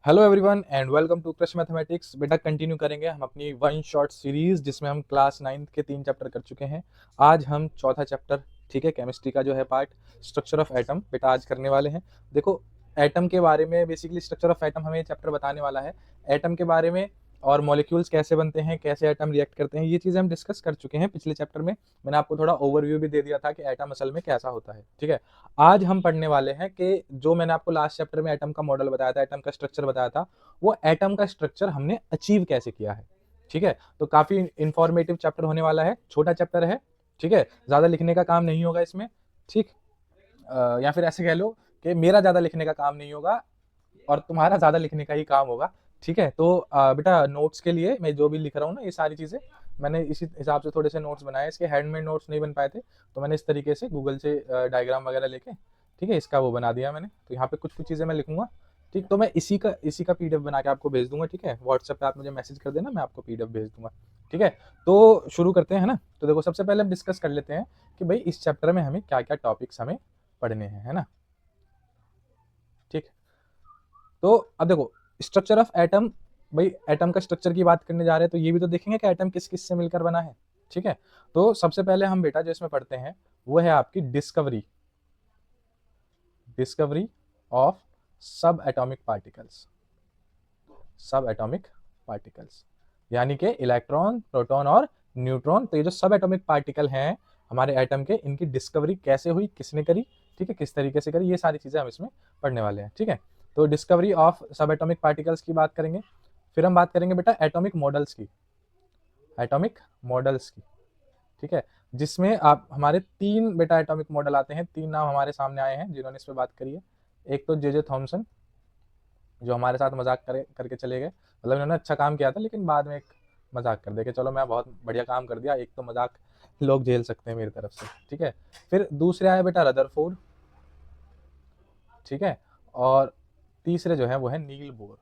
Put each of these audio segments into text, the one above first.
Hello everyone and welcome to crush mathematics. बेटा continue करेंगे हम अपनी वन शॉट सीरीज जिसमें हम क्लास 9th के 3 चैप्टर कर चुके हैं। आज हम चौथा चैप्टर, ठीक है, केमिस्ट्री का जो है पार्ट स्ट्रक्चर ऑफ एटम, बेटा आज करने वाले हैं। देखो, एटम के बारे में बेसिकली स्ट्रक्चर ऑफ एटम हमें चैप्टर बताने वाला है। एटम के बारे में और मॉलिक्यूल्स कैसे बनते हैं, कैसे एटम रिएक्ट करते हैं, ये चीज़ें हम डिस्कस कर चुके हैं पिछले चैप्टर में। मैंने आपको थोड़ा ओवरव्यू भी दे दिया था कि एटम असल में कैसा होता है, ठीक है। आज हम पढ़ने वाले हैं कि जो मैंने आपको लास्ट चैप्टर में एटम का मॉडल बताया था, एटम का स्ट्रक्चर बताया था, वो एटम का स्ट्रक्चर हमने अचीव कैसे किया है, ठीक है। तो काफी इंफॉर्मेटिव चैप्टर होने वाला है, छोटा चैप्टर है, ठीक है, ज्यादा लिखने का काम नहीं होगा इसमें, ठीक। या फिर ऐसे कह लो कि मेरा ज्यादा लिखने का काम नहीं होगा और तुम्हारा ज्यादा लिखने का ही काम होगा, ठीक है। तो बेटा नोट्स के लिए मैं जो भी लिख रहा हूँ ना, ये सारी चीजें मैंने इसी हिसाब से थोड़े से नोट्स बनाए। इसके हैंडमेड नोट्स नहीं बन पाए थे तो मैंने इस तरीके से गूगल से डायग्राम वगैरह लेके, ठीक है, इसका वो बना दिया मैंने। तो यहाँ पे कुछ कुछ चीजें मैं लिखूंगा, ठीक। तो मैं इसी का पीडीएफ बना के आपको भेज दूंगा, ठीक है। व्हाट्सएप पे आप मुझे मैसेज कर देना, मैं आपको पीडीएफ भेज दूंगा, ठीक है। तो शुरू करते हैं, है ना। तो देखो, सबसे पहले हम डिस्कस कर लेते हैं कि भाई इस चैप्टर में हमें क्या क्या टॉपिक्स हमें पढ़ने हैं, है ना, ठीक। तो अब देखो, स्ट्रक्चर ऑफ एटम, भाई एटम का स्ट्रक्चर की बात करने जा रहे हैं तो ये भी तो देखेंगे कि एटम किस किस से मिलकर बना है, ठीक है। तो सबसे पहले हम बेटा जो इसमें पढ़ते हैं वो है आपकी डिस्कवरी डिस्कवरी ऑफ सब एटॉमिक पार्टिकल्स। सब एटॉमिक पार्टिकल्स यानी कि इलेक्ट्रॉन, प्रोटॉन और न्यूट्रॉन। तो ये जो सब एटॉमिक पार्टिकल हैं हमारे एटम के, इनकी डिस्कवरी कैसे हुई, किसने करी, ठीक है, किस तरीके से करी, ये सारी चीजें हम इसमें पढ़ने वाले हैं, ठीक है। तो डिस्कवरी ऑफ सब एटॉमिक पार्टिकल्स की बात करेंगे। फिर हम बात करेंगे बेटा एटॉमिक मॉडल्स की, एटॉमिक मॉडल्स की, ठीक है, जिसमें आप हमारे 3 बेटा एटॉमिक मॉडल आते हैं। 3 नाम हमारे सामने आए हैं जिन्होंने इस पर बात करी है। एक तो जे थॉमसन, जो हमारे साथ मजाक करके चले गए, मतलब इन्होंने अच्छा काम किया था लेकिन बाद में एक मजाक कर दिया कि चलो मैं बहुत बढ़िया काम कर दिया, एक तो मजाक लोग झेल सकते हैं मेरी तरफ से, ठीक है। फिर दूसरे आए बेटा रदरफोर्ड, ठीक है, और तीसरे जो है वो है नील बोर,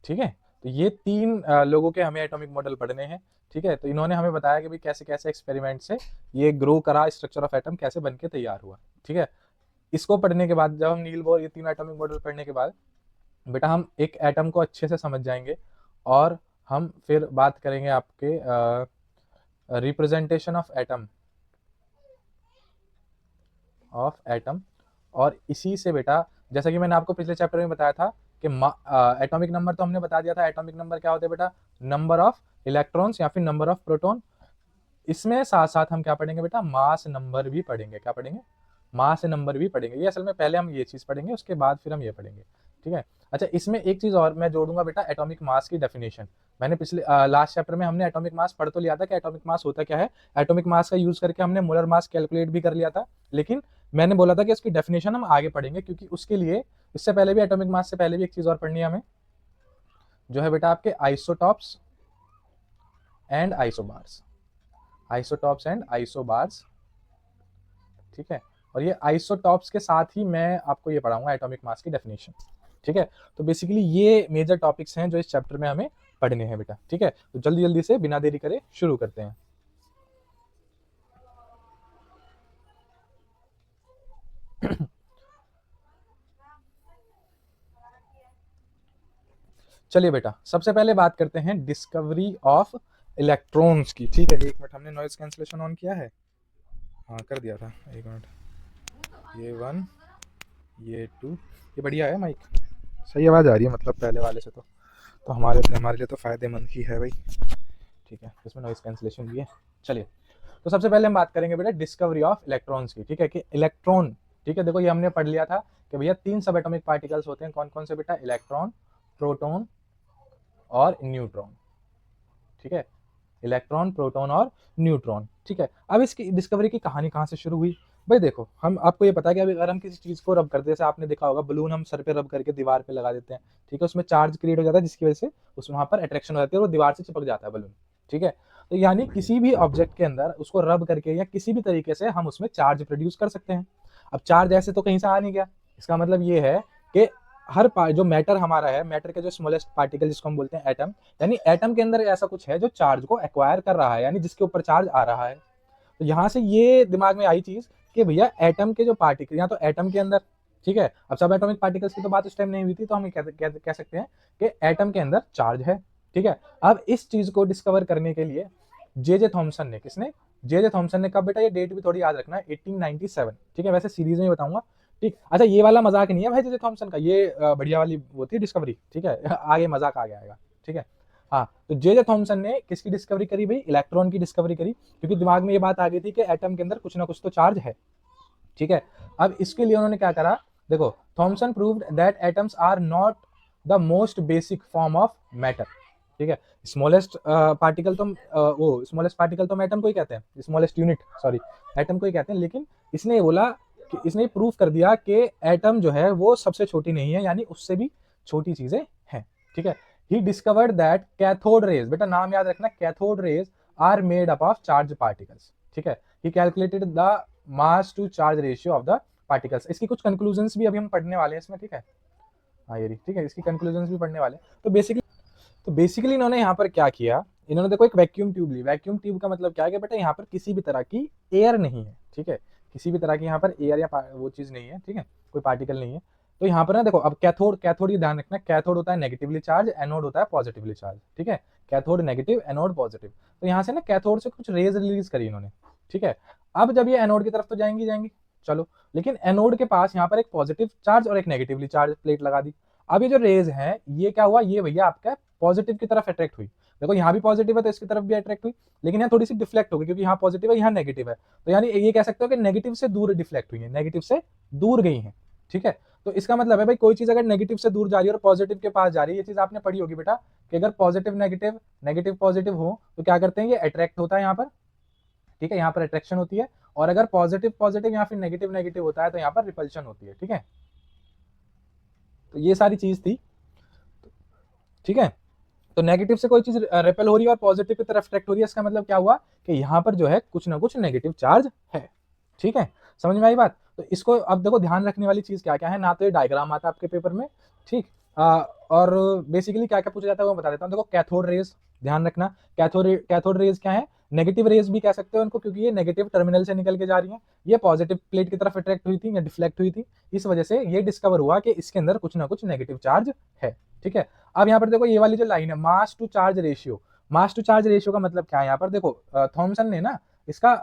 ठीक है। तो ये 3 लोगों के हमें एटॉमिक मॉडल पढ़ने हैं, ठीक है। तो इन्होंने हमें बताया कि भाई कैसे कैसे एक्सपेरिमेंट से ये ग्रो करा, स्ट्रक्चर ऑफ एटम कैसे बन के तैयार हुआ, ठीक है। इसको पढ़ने के बाद, जब हम नील बोर, ये 3 एटॉमिक मॉडल पढ़ने के बाद बेटा हम एक एटम को अच्छे से समझ जाएंगे और हम फिर बात करेंगे आपके रिप्रेजेंटेशन ऑफ एटम। और इसी से बेटा, जैसा कि मैंने आपको पिछले चैप्टर में बताया था कि एटॉमिक नंबर तो हमने बता दिया था। एटॉमिक नंबर क्या होते हैं बेटा? नंबर ऑफ इलेक्ट्रॉन्स या फिर नंबर ऑफ प्रोटॉन। इसमें साथ साथ हम क्या पढ़ेंगे बेटा? मास नंबर भी पढ़ेंगे। क्या पढ़ेंगे? मास नंबर भी पढ़ेंगे। ये असल में पहले हम ये चीज पढ़ेंगे, उसके बाद फिर हम ये पढ़ेंगे, ठीक है। अच्छा, इसमें एक चीज और मैं जोड़ूंगा बेटा, एटॉमिक मास की डेफिनेशन। मैंने पिछले लास्ट चैप्टर में हमने एटॉमिक मास पढ़ तो लिया था कि एटॉमिक मास होता क्या है। एटॉमिक मास का यूज करके हमने मोलर मास कैलकुलेट भी कर लिया था, लेकिन मैंने बोला था कि उसकी डेफिनेशन हम आगे पढ़ेंगे, क्योंकि उसके लिए इससे पहले भी, एटॉमिक मास से पहले भी एक चीज और पढ़नी है हमें, जो है बेटा आपके isotopes and isobars. Isotopes and isobars, ठीक है। और ये आइसोटॉप्स के साथ ही मैं आपको ये पढ़ाऊंगा एटॉमिक मास की डेफिनेशन, ठीक है। तो बेसिकली ये मेजर टॉपिक्स हैं जो इस चैप्टर में हमें पढ़ने हैं बेटा, ठीक है। तो जल्दी जल्दी से बिना देरी करे शुरू करते हैं। चलिए बेटा, सबसे पहले बात करते हैं डिस्कवरी ऑफ इलेक्ट्रॉन्स की, ठीक है। एक मिनट, हमने नॉइज कैंसिलेशन ऑन किया है? हाँ कर दिया था, एक मिनट। ये 1, ये 2, ये बढ़िया है माइक, सही आवाज़ आ रही है, मतलब पहले वाले से तो हमारे लिए तो फ़ायदेमंद ही है भाई, ठीक है। इसमें नॉइज कैंसिलेशन भी है। चलिए, तो सबसे पहले हम बात करेंगे बेटा डिस्कवरी ऑफ इलेक्ट्रॉन्स की, ठीक है, कि इलेक्ट्रॉन, ठीक है। देखो, ये हमने पढ़ लिया था कि भैया 3 सब एटॉमिक पार्टिकल्स होते हैं। कौन कौन से बेटा? इलेक्ट्रॉन, प्रोटॉन और न्यूट्रॉन, ठीक है। इलेक्ट्रॉन, प्रोटॉन और न्यूट्रॉन, ठीक है। अब इसकी डिस्कवरी की कहानी कहाँ से शुरू हुई? भाई देखो, हम आपको ये पता है कि अभी अगर हम किसी चीज को रब करते हैं, जैसे आपने देखा होगा बलून हम सर पे रब करके दीवार पे लगा देते हैं, ठीक है, उसमें चार्ज क्रिएट हो जाता है जिसकी वजह से उस वहां पर अट्रैक्शन हो जाती है और वो दीवार से चिपक जाता है बलून, ठीक है। तो यानी किसी भी ऑब्जेक्ट के अंदर उसको रब करके या किसी भी तरीके से हम उसमें चार्ज प्रोड्यूस कर सकते हैं। अब चार्ज ऐसे तो कहीं से आ नहीं गया, इसका मतलब ये है कि हर जो मैटर हमारा है, मैटर के जो स्मॉलेस्ट पार्टिकल जिसको हम बोलते हैं एटम, यानी एटम के अंदर ऐसा कुछ है जो चार्ज को एक्वायर कर रहा है, यानी जिसके ऊपर चार्ज आ रहा है। तो यहां से ये दिमाग में आई चीज कि भैया एटम के जो पार्टिकल, या तो एटम के अंदर ठीक है। अब सब एटॉमिक पार्टिकल्स की तो बात उस टाइम नहीं हुई थी, तो हम कह सकते हैं कि एटम के अंदर चार्ज है, ठीक है। अब इस चीज को डिस्कवर करने के लिए जे थॉमसन ने, किसने, जे थॉमसन ने, कब बेटा, ये डेट भी थोड़ी याद रखना है, 1897, ठीक है। वैसे सीरीज में बताऊंगा, ठीक। अच्छा, ये वाला मजाक नहीं है भाई जे थॉमसन का, ये बढ़िया वाली वो थी डिस्कवरी, ठीक है। आगे मजाक आ आएगा, ठीक है। हाँ, तो जे थॉमसन ने किसकी डिस्कवरी करी भाई, इलेक्ट्रॉन की डिस्कवरी करी, क्योंकि दिमाग में ये बात आ गई थी कि एटम के अंदर कुछ ना कुछ तो चार्ज है, ठीक है। अब इसके लिए उन्होंने क्या करा, देखो, Thomson proved that atoms are not the most basic form of matter, ठीक है। स्मॉलेस्ट पार्टिकल तो वो स्मॉलेस्ट पार्टिकल तो एटम को ही कहते हैं, स्मॉलेस्ट यूनिट, सॉरी, एटम को ही कहते हैं, लेकिन इसने ये बोला कि इसने प्रूव कर दिया कि एटम जो है वो सबसे छोटी नहीं है, यानी उससे भी छोटी चीजें हैं, ठीक है। He discovered that cathode rays, बेटा नाम याद रखना, cathode rays are made up of charge particles, ठीक है। He calculated the mass to charge ratio of the particles. इसकी कुछ कंक्लूजन्स भी अभी हम पढ़ने वाले हैं इसमें, ठीक है। हाँ ये ठीक है, इसकी कंक्लूजन्स भी पढ़ने वाले हैं। तो बेसिकली इन्होंने यहाँ पर क्या किया, इन्होंने देखो एक वैक्यूम ट्यूब ली। वैक्यूम ट्यूब का मतलब क्या है कि बेटा यहाँ पर किसी भी तरह की एयर नहीं है, ठीक है, किसी भी तरह की यहाँ पर एयर या वो चीज नहीं है, ठीक है, कोई पार्टिकल नहीं है। तो यहाँ पर ना देखो, अब कैथोड, कैथोड ये ध्यान रखना, कैथोड होता है नेगेटिवली चार्ज, एनोड होता है पॉजिटिवली चार्ज, ठीक है। Cathode negative, anode positive. तो यहाँ से ना कैथोड से कुछ रेज रिलीज करी इन्होंने, ठीक है। अब जब ये एनोड की तरफ तो जाएंगी, चलो, लेकिन एनोड के पास यहाँ पर एक पॉजिटिव चार्ज और एक नेगेटिवली चार्ज प्लेट लगा दी। अब ये जो रेज है, ये क्या हुआ, ये भैया आपका पॉजिटिव की तरफ अट्रैक्ट हुई। देखो यहाँ भी पॉजिटिव है तो इसकी तरफ भी अट्रैक्ट हुई, लेकिन यहाँ थोड़ी सी डिफ्लेक्ट होगी, क्योंकि यहाँ पॉजिटिव है, यहाँ नेगेटिव है। तो यानी ये कह सकते हो कि नेगेटिव से दूर डिफ्लेक्ट हुई है, नेगेटिव से दूर गई है, ठीक है। तो इसका मतलब है भाई, कोई चीज अगर नेगेटिव से दूर जा रही है और पॉजिटिव के पास जा रही है, ये चीज आपने पढ़ी होगी बेटा, कि अगर पॉजिटिव नेगेटिव, नेगेटिव पॉजिटिव हो तो क्या करते हैं, ये अट्रैक्ट होता है यहाँ पर, ठीक है, यहाँ पर अट्रैक्शन होती है। और अगर पॉजिटिव पॉजिटिव या फिर नेगेटिव नेगेटिव होता है तो यहाँ पर रिपल्शन होती है, ठीक है। तो ये सारी चीज थी, ठीक है। तो नेगेटिव से कोई चीज रिपेल हो रही है और पॉजिटिव की तरफ अट्रैक्ट हो रही है, इसका मतलब क्या हुआ कि यहाँ पर जो है कुछ ना कुछ नेगेटिव चार्ज है, ठीक है। समझ में आई बात। तो इसको अब देखो, ध्यान रखने वाली चीज क्या क्या है, ना तो ये डायग्राम आता है आपके पेपर में, ठीक, और बेसिकली क्या क्या पूछा जाता है वो बता देता हूँ। देखो, कैथोड रेज ध्यान रखना, कैथोड रेज क्या है, नेगेटिव रेज भी कह सकते हो उनको, क्योंकि ये नेगेटिव टर्मिनल से निकल के जा रही है, ये पॉजिटिव प्लेट की तरफ अट्रैक्ट हुई थी या डिफ्लेक्ट हुई थी, इस वजह से ये डिस्कवर हुआ कि इसके अंदर कुछ ना कुछ नेगेटिव चार्ज है, ठीक है। अब यहाँ पर देखो, ये वाली जो लाइन है, mass to charge ratio, mass to charge ratio का मतलब क्या है, यहाँ पर देखो थॉमसन ने ना इसका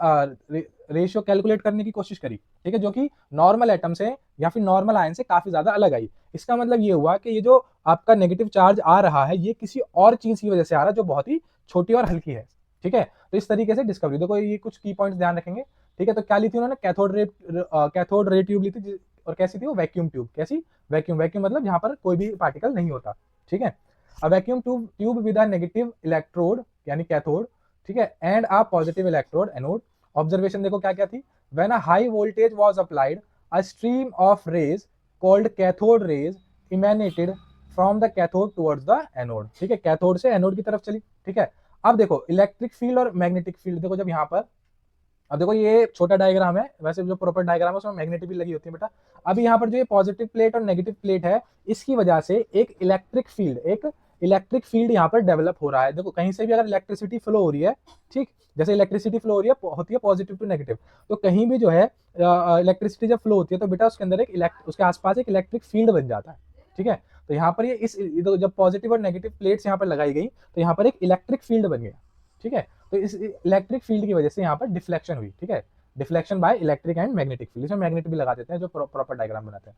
रेशियो कैलकुलेट करने की कोशिश करी, ठीक है, जो कि नॉर्मल एटम से या फिर नॉर्मल आयन से काफी ज्यादा अलग आई। इसका मतलब ये हुआ कि ये जो आपका नेगेटिव चार्ज आ रहा है, ये किसी और चीज की वजह से आ रहा है जो बहुत ही छोटी और हल्की है, ठीक है। तो इस तरीके से डिस्कवरी, देखो ये कुछ की पॉइंट्स ध्यान रखेंगे, ठीक है। तो क्या ली थी उन्होंने, कैथोड रे ट्यूब ली थी, और कैसी थी वो, वैक्यूम ट्यूब। कैसी, वैक्यूम, वैक्यूम मतलब यहाँ पर कोई भी पार्टिकल नहीं होता, ठीक है। A vacuum tube with a negative electrode यानी कैथोड, ठीक है, and a positive electrode anode. Observation देखो क्या क्या थी, when a high voltage was applied a stream of rays called cathode rays emanated from the cathode towards the anode, ठीक है, cathode से एनोड की तरफ चली, ठीक है। अब देखो इलेक्ट्रिक फील्ड और मैग्नेटिक फील्ड, देखो जब यहाँ पर, अब देखो ये छोटा डायग्राम है, वैसे जो प्रॉपर डायग्राम है उसमें मैग्नेटिक भी लगी होती है बेटा। अभी यहाँ पर जो ये पॉजिटिव प्लेट और नेगेटिव प्लेट है, इसकी वजह से एक इलेक्ट्रिक फील्ड यहाँ पर डेवलप हो रहा है। देखो कहीं से भी अगर इलेक्ट्रिसिटी फ्लो हो रही है, ठीक, जैसे इलेक्ट्रिसिटी फ्लो हो रही है, होती है पॉजिटिव टू नेगेटिव, तो कहीं भी जो है इलेक्ट्रिसिटी जब फ्लो होती है तो बेटा उसके अंदर उसके आसपास एक इलेक्ट्रिक फील्ड बन जाता है, ठीक है। तो यहाँ पर ये जब पॉजिटिव और नेगेटिव प्लेट्स यहाँ पर लगाई गई तो यहाँ पर एक इलेक्ट्रिक फील्ड बन गया, ठीक है। तो इस इलेक्ट्रिक फील्ड की वजह से यहाँ पर डिफ्लेक्शन हुई, ठीक है, deflection by electric and magnetic field. इसमें मैग्नेट भी लगा देते हैं जो प्रॉपर डायग्राम बनाते हैं।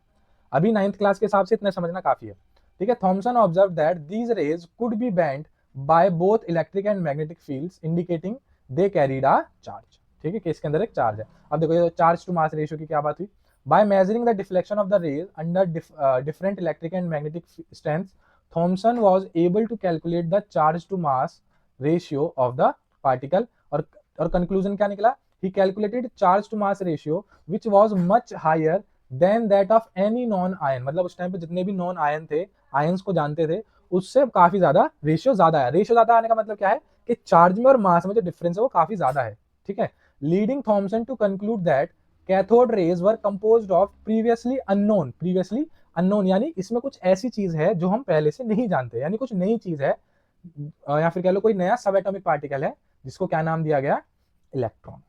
अभी 9th क्लास के हिसाब से इतना समझना काफी है, ठीक है। Thomson observe that these rays could be bent by both electric and magnetic fields indicating they carried a charge, ठीक है, कि इसके अंदर एक चार्ज है। अब देखो ये चार्ज टू मास रेशियो की क्या बात हुई, by measuring the deflection of the rays under different electric and magnetic strength, Thomson was able to calculate the charge to mass ratio of the particle. और conclusion क्या निकला, he calculated charge to mass ratio which was much higher than that of any non ion, मतलब उस time पे जितने भी non ion थे, ions को जानते थे, उससे काफी ज्यादा रेशियो ज्यादा है। रेशियो ज्यादा आने का मतलब क्या है कि चार्ज में और मास में जो डिफरेंस है वो काफी ज्यादा है, ठीक है। Leading Thomson to conclude that cathode rays were composed of previously unknown, यानी इसमें कुछ ऐसी चीज है जो हम पहले से नहीं जानते, यानी कुछ नई चीज है, या फिर कह लो कोई नया सब एटॉमिक पार्टिकल है जिसको क्या नाम दिया गया, इलेक्ट्रॉन,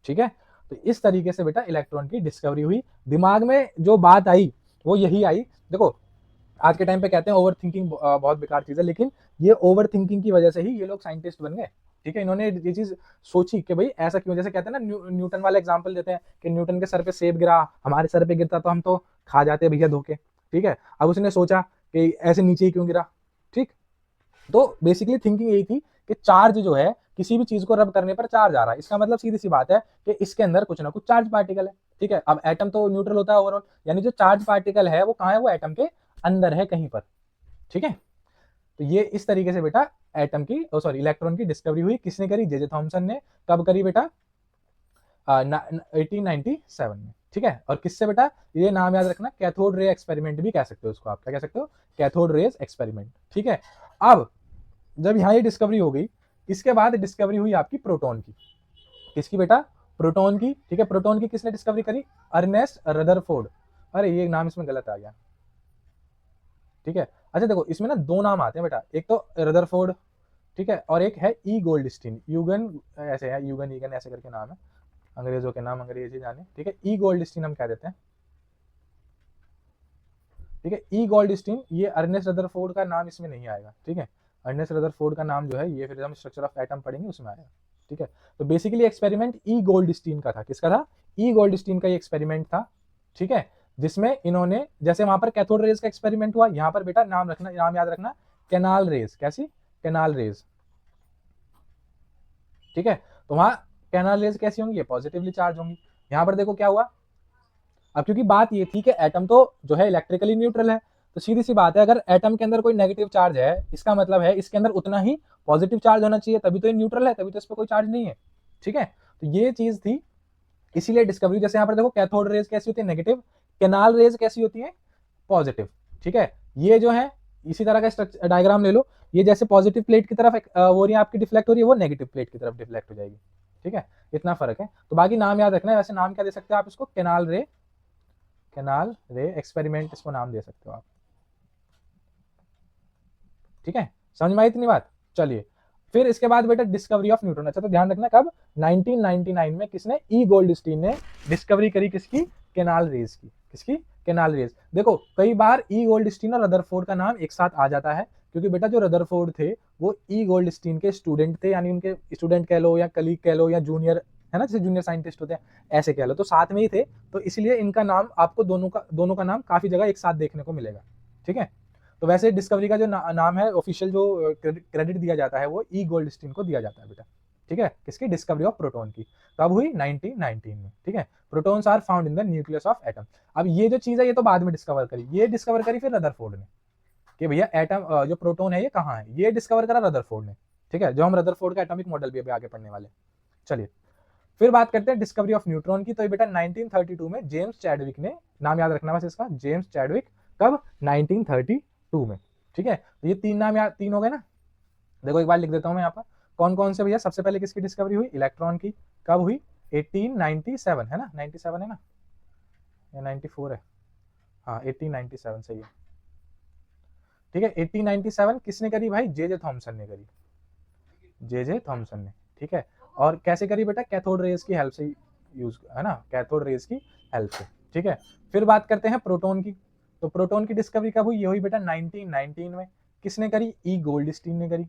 ठीक है। तो इस तरीके से बेटा इलेक्ट्रॉन की डिस्कवरी हुई। दिमाग में जो बात आई वो यही आई, देखो आज के टाइम पे कहते हैं ओवर थिंकिंग बहुत बेकार चीज है, लेकिन ये ओवर थिंकिंग की वजह से ही ये लोग साइंटिस्ट बन गए। ठीक है, इन्होंने ये चीज सोची कि भाई ऐसा क्यों, जैसे कहते हैं ना न्यूटन वाला एग्जांपल देते हैं कि न्यूटन के सर पे सेब गिरा, हमारे सर पे गिरता तो हम तो खा जाते भैया धोखे। ठीक है, अब उसने सोचा कि ऐसे नीचे ही क्यों गिरा। ठीक, तो बेसिकली थिंकिंग यही थी कि चार्ज जो है किसी भी चीज को रब करने पर चार्ज आ रहा है, इसका मतलब सीधी सी बात है कि इसके अंदर कुछ ना कुछ चार्ज पार्टिकल है। ठीक है, अब एटम तो न्यूट्रल होता है ओवरऑल, यानी जो चार्ज पार्टिकल है वो कहाँ है, वो एटम के अंदर है कहीं पर। ठीक है, तो ये इस तरीके से बेटा एटम की इलेक्ट्रॉन की डिस्कवरी हुई। किसने करी, जे थॉमसन ने। कब करी बेटा, 1897 में। ठीक है, और किससे बेटा, ये नाम याद रखना, कैथोड रे एक्सपेरिमेंट भी कह सकते हो उसको आप, क्या कह सकते हो, कैथोड रेज एक्सपेरिमेंट। ठीक है, अब जब यहाँ ये डिस्कवरी हो गई, इसके बाद डिस्कवरी हुई आपकी प्रोटॉन की। किसकी बेटा, प्रोटॉन की। ठीक है, प्रोटॉन की किसने डिस्कवरी करी, अर्नेस्ट रदरफोर्ड। अरे ये नाम इसमें गलत आ गया। ठीक है, अच्छा देखो इसमें ना दो नाम आते हैं बेटा, एक तो रदरफोर्ड, ठीक है, और एक है ई गोल्डस्टीन, यूगन ऐसे है, यूगन ईगन ऐसे करके नाम है, अंग्रेजों के नाम अंग्रेजी जाने। ठीक है, ई गोल्डस्टीन हम कह देते हैं। ठीक है, ई गोल्डस्टीन, ये अर्नेस्ट रदरफोर्ड का नाम इसमें नहीं आएगा। ठीक है, अर्नेस्ट रदरफोर्ड का नाम जो है ये फिर हम स्ट्रक्चर ऑफ एटम पढ़ेंगे उसमें आएगा। ठीक है, तो बेसिकली एक्सपेरिमेंट ई गोल्डस्टीन का था। किसका था, ई गोल्डस्टीन का ये एक्सपेरिमेंट था। ठीक है, जिसमें इन्होंने, जैसे वहां पर कैथोड रेज का एक्सपेरिमेंट हुआ, यहाँ पर बेटा नाम रखना, नाम याद रखना, कैनाल रेज। कैसी, कैनाल रेज। ठीक है, तो वहां कैनाल रेज कैसी होंगी, ये पॉजिटिवली चार्ज होंगी। यहाँ पर देखो क्या हुआ, अब क्योंकि बात ये थी कि एटम तो जो है इलेक्ट्रिकली न्यूट्रल है, तो सीधी सी बात है अगर एटम के अंदर कोई नेगेटिव चार्ज है, इसका मतलब है इसके अंदर उतना ही पॉजिटिव चार्ज होना चाहिए, तभी तो ये न्यूट्रल है, तभी तो इस पर कोई चार्ज नहीं है। ठीक है, तो ये चीज थी, इसीलिए डिस्कवरी। जैसे यहाँ पर देखो कैथोड रेज कैसी होती है, नेगेटिव, कैनाल रेज कैसी होती है, पॉजिटिव। ठीक है, ये जो है इसी तरह का डायग्राम ले लो, ये जैसे पॉजिटिव प्लेट की तरफ हो रही है आपकी डिफ्लेक्ट हो रही है, वो नेगेटिव प्लेट की तरफ डिफ्लेक्ट हो जाएगी। ठीक है, इतना फर्क है। तो बाकी नाम याद रखना है, वैसे नाम क्या दे सकते हो आप इसको, कैनाल रे, कैनाल रे एक्सपेरिमेंट इसको नाम दे सकते हो आप। ठीक है, समझ में आई इतनी बात। चलिए, फिर इसके बाद बेटा डिस्कवरी ऑफ न्यूट्रॉन। अच्छा तो ध्यान रखना कब, 1999 में किसने, ई गोल्डस्टीन ने डिस्कवरी करी, किसकी, कैनाल रेज की। किसकी, कैनाल रेज। देखो कई बार ई गोल्डस्टीन और रदरफोर्ड का नाम एक साथ आ जाता है, क्योंकि बेटा जो रदरफोर्ड थे वो ई गोल्डस्टीन के स्टूडेंट थे, यानी उनके स्टूडेंट कह लो या कलीग कह लो या जूनियर, है ना, जैसे जूनियर साइंटिस्ट होते हैं ऐसे कह लो, तो साथ में ही थे, तो इसलिए इनका नाम आपको दोनों का नाम काफी जगह एक साथ देखने को मिलेगा। ठीक है, तो वैसे डिस्कवरी का जो नाम है ऑफिशियल जो क्रेडिट दिया जाता है वो ई गोल्डस्टीन को दिया जाता है बेटा। ठीक है, किसकी, डिस्कवरी ऑफ प्रोटॉन की। कब हुई, 1919 में। ठीक है, protons are found in the nucleus of atom. अब ये जो चीज है ये तो बाद में डिस्कवर करी, ये डिस्कवर करी फिर रदरफोर्ड ने, कि भैया एटम जो प्रोटॉन है ये कहाँ है, ये डिस्कवर करा रदरफोर्ड ने। ठीक है, जो हम रदरफोर्ड का एटॉमिक मॉडल भी अभी आगे पढ़ने वाले। चलिए फिर बात करते हैं डिस्कवरी ऑफ न्यूट्रॉन की। तो बेटा 1932 में जेम्स चैडविक ने, नाम याद रखना बस इसका, जेम्स चैडविक। कब, 1932 में। ठीक है, तो ये तीन नाम याद, तीन हो गए ना। देखो एक बार लिख देता हूं मैं यहाँ पर, कौन कौन से भैया, सबसे पहले किसकी डिस्कवरी हुई, इलेक्ट्रॉन की। कब हुई, 1897 है ना, 97 है ना, या 94 है, हाँ 1897 सही है। ठीक है, 1897 किसने करी भाई, जे थॉमसन ने करी, जे थॉमसन ने। ठीक है, और कैसे करी बेटा, कैथोड रेज की हेल्प से यूज, है ना, कैथोड रेज की हेल्प से। ठीक है, फिर बात करते हैं प्रोटॉन की। तो प्रोटॉन की डिस्कवरी कब हुई, ये हुई बेटा 1919 में। किसने करी, ई गोल्डस्टीन ने करी,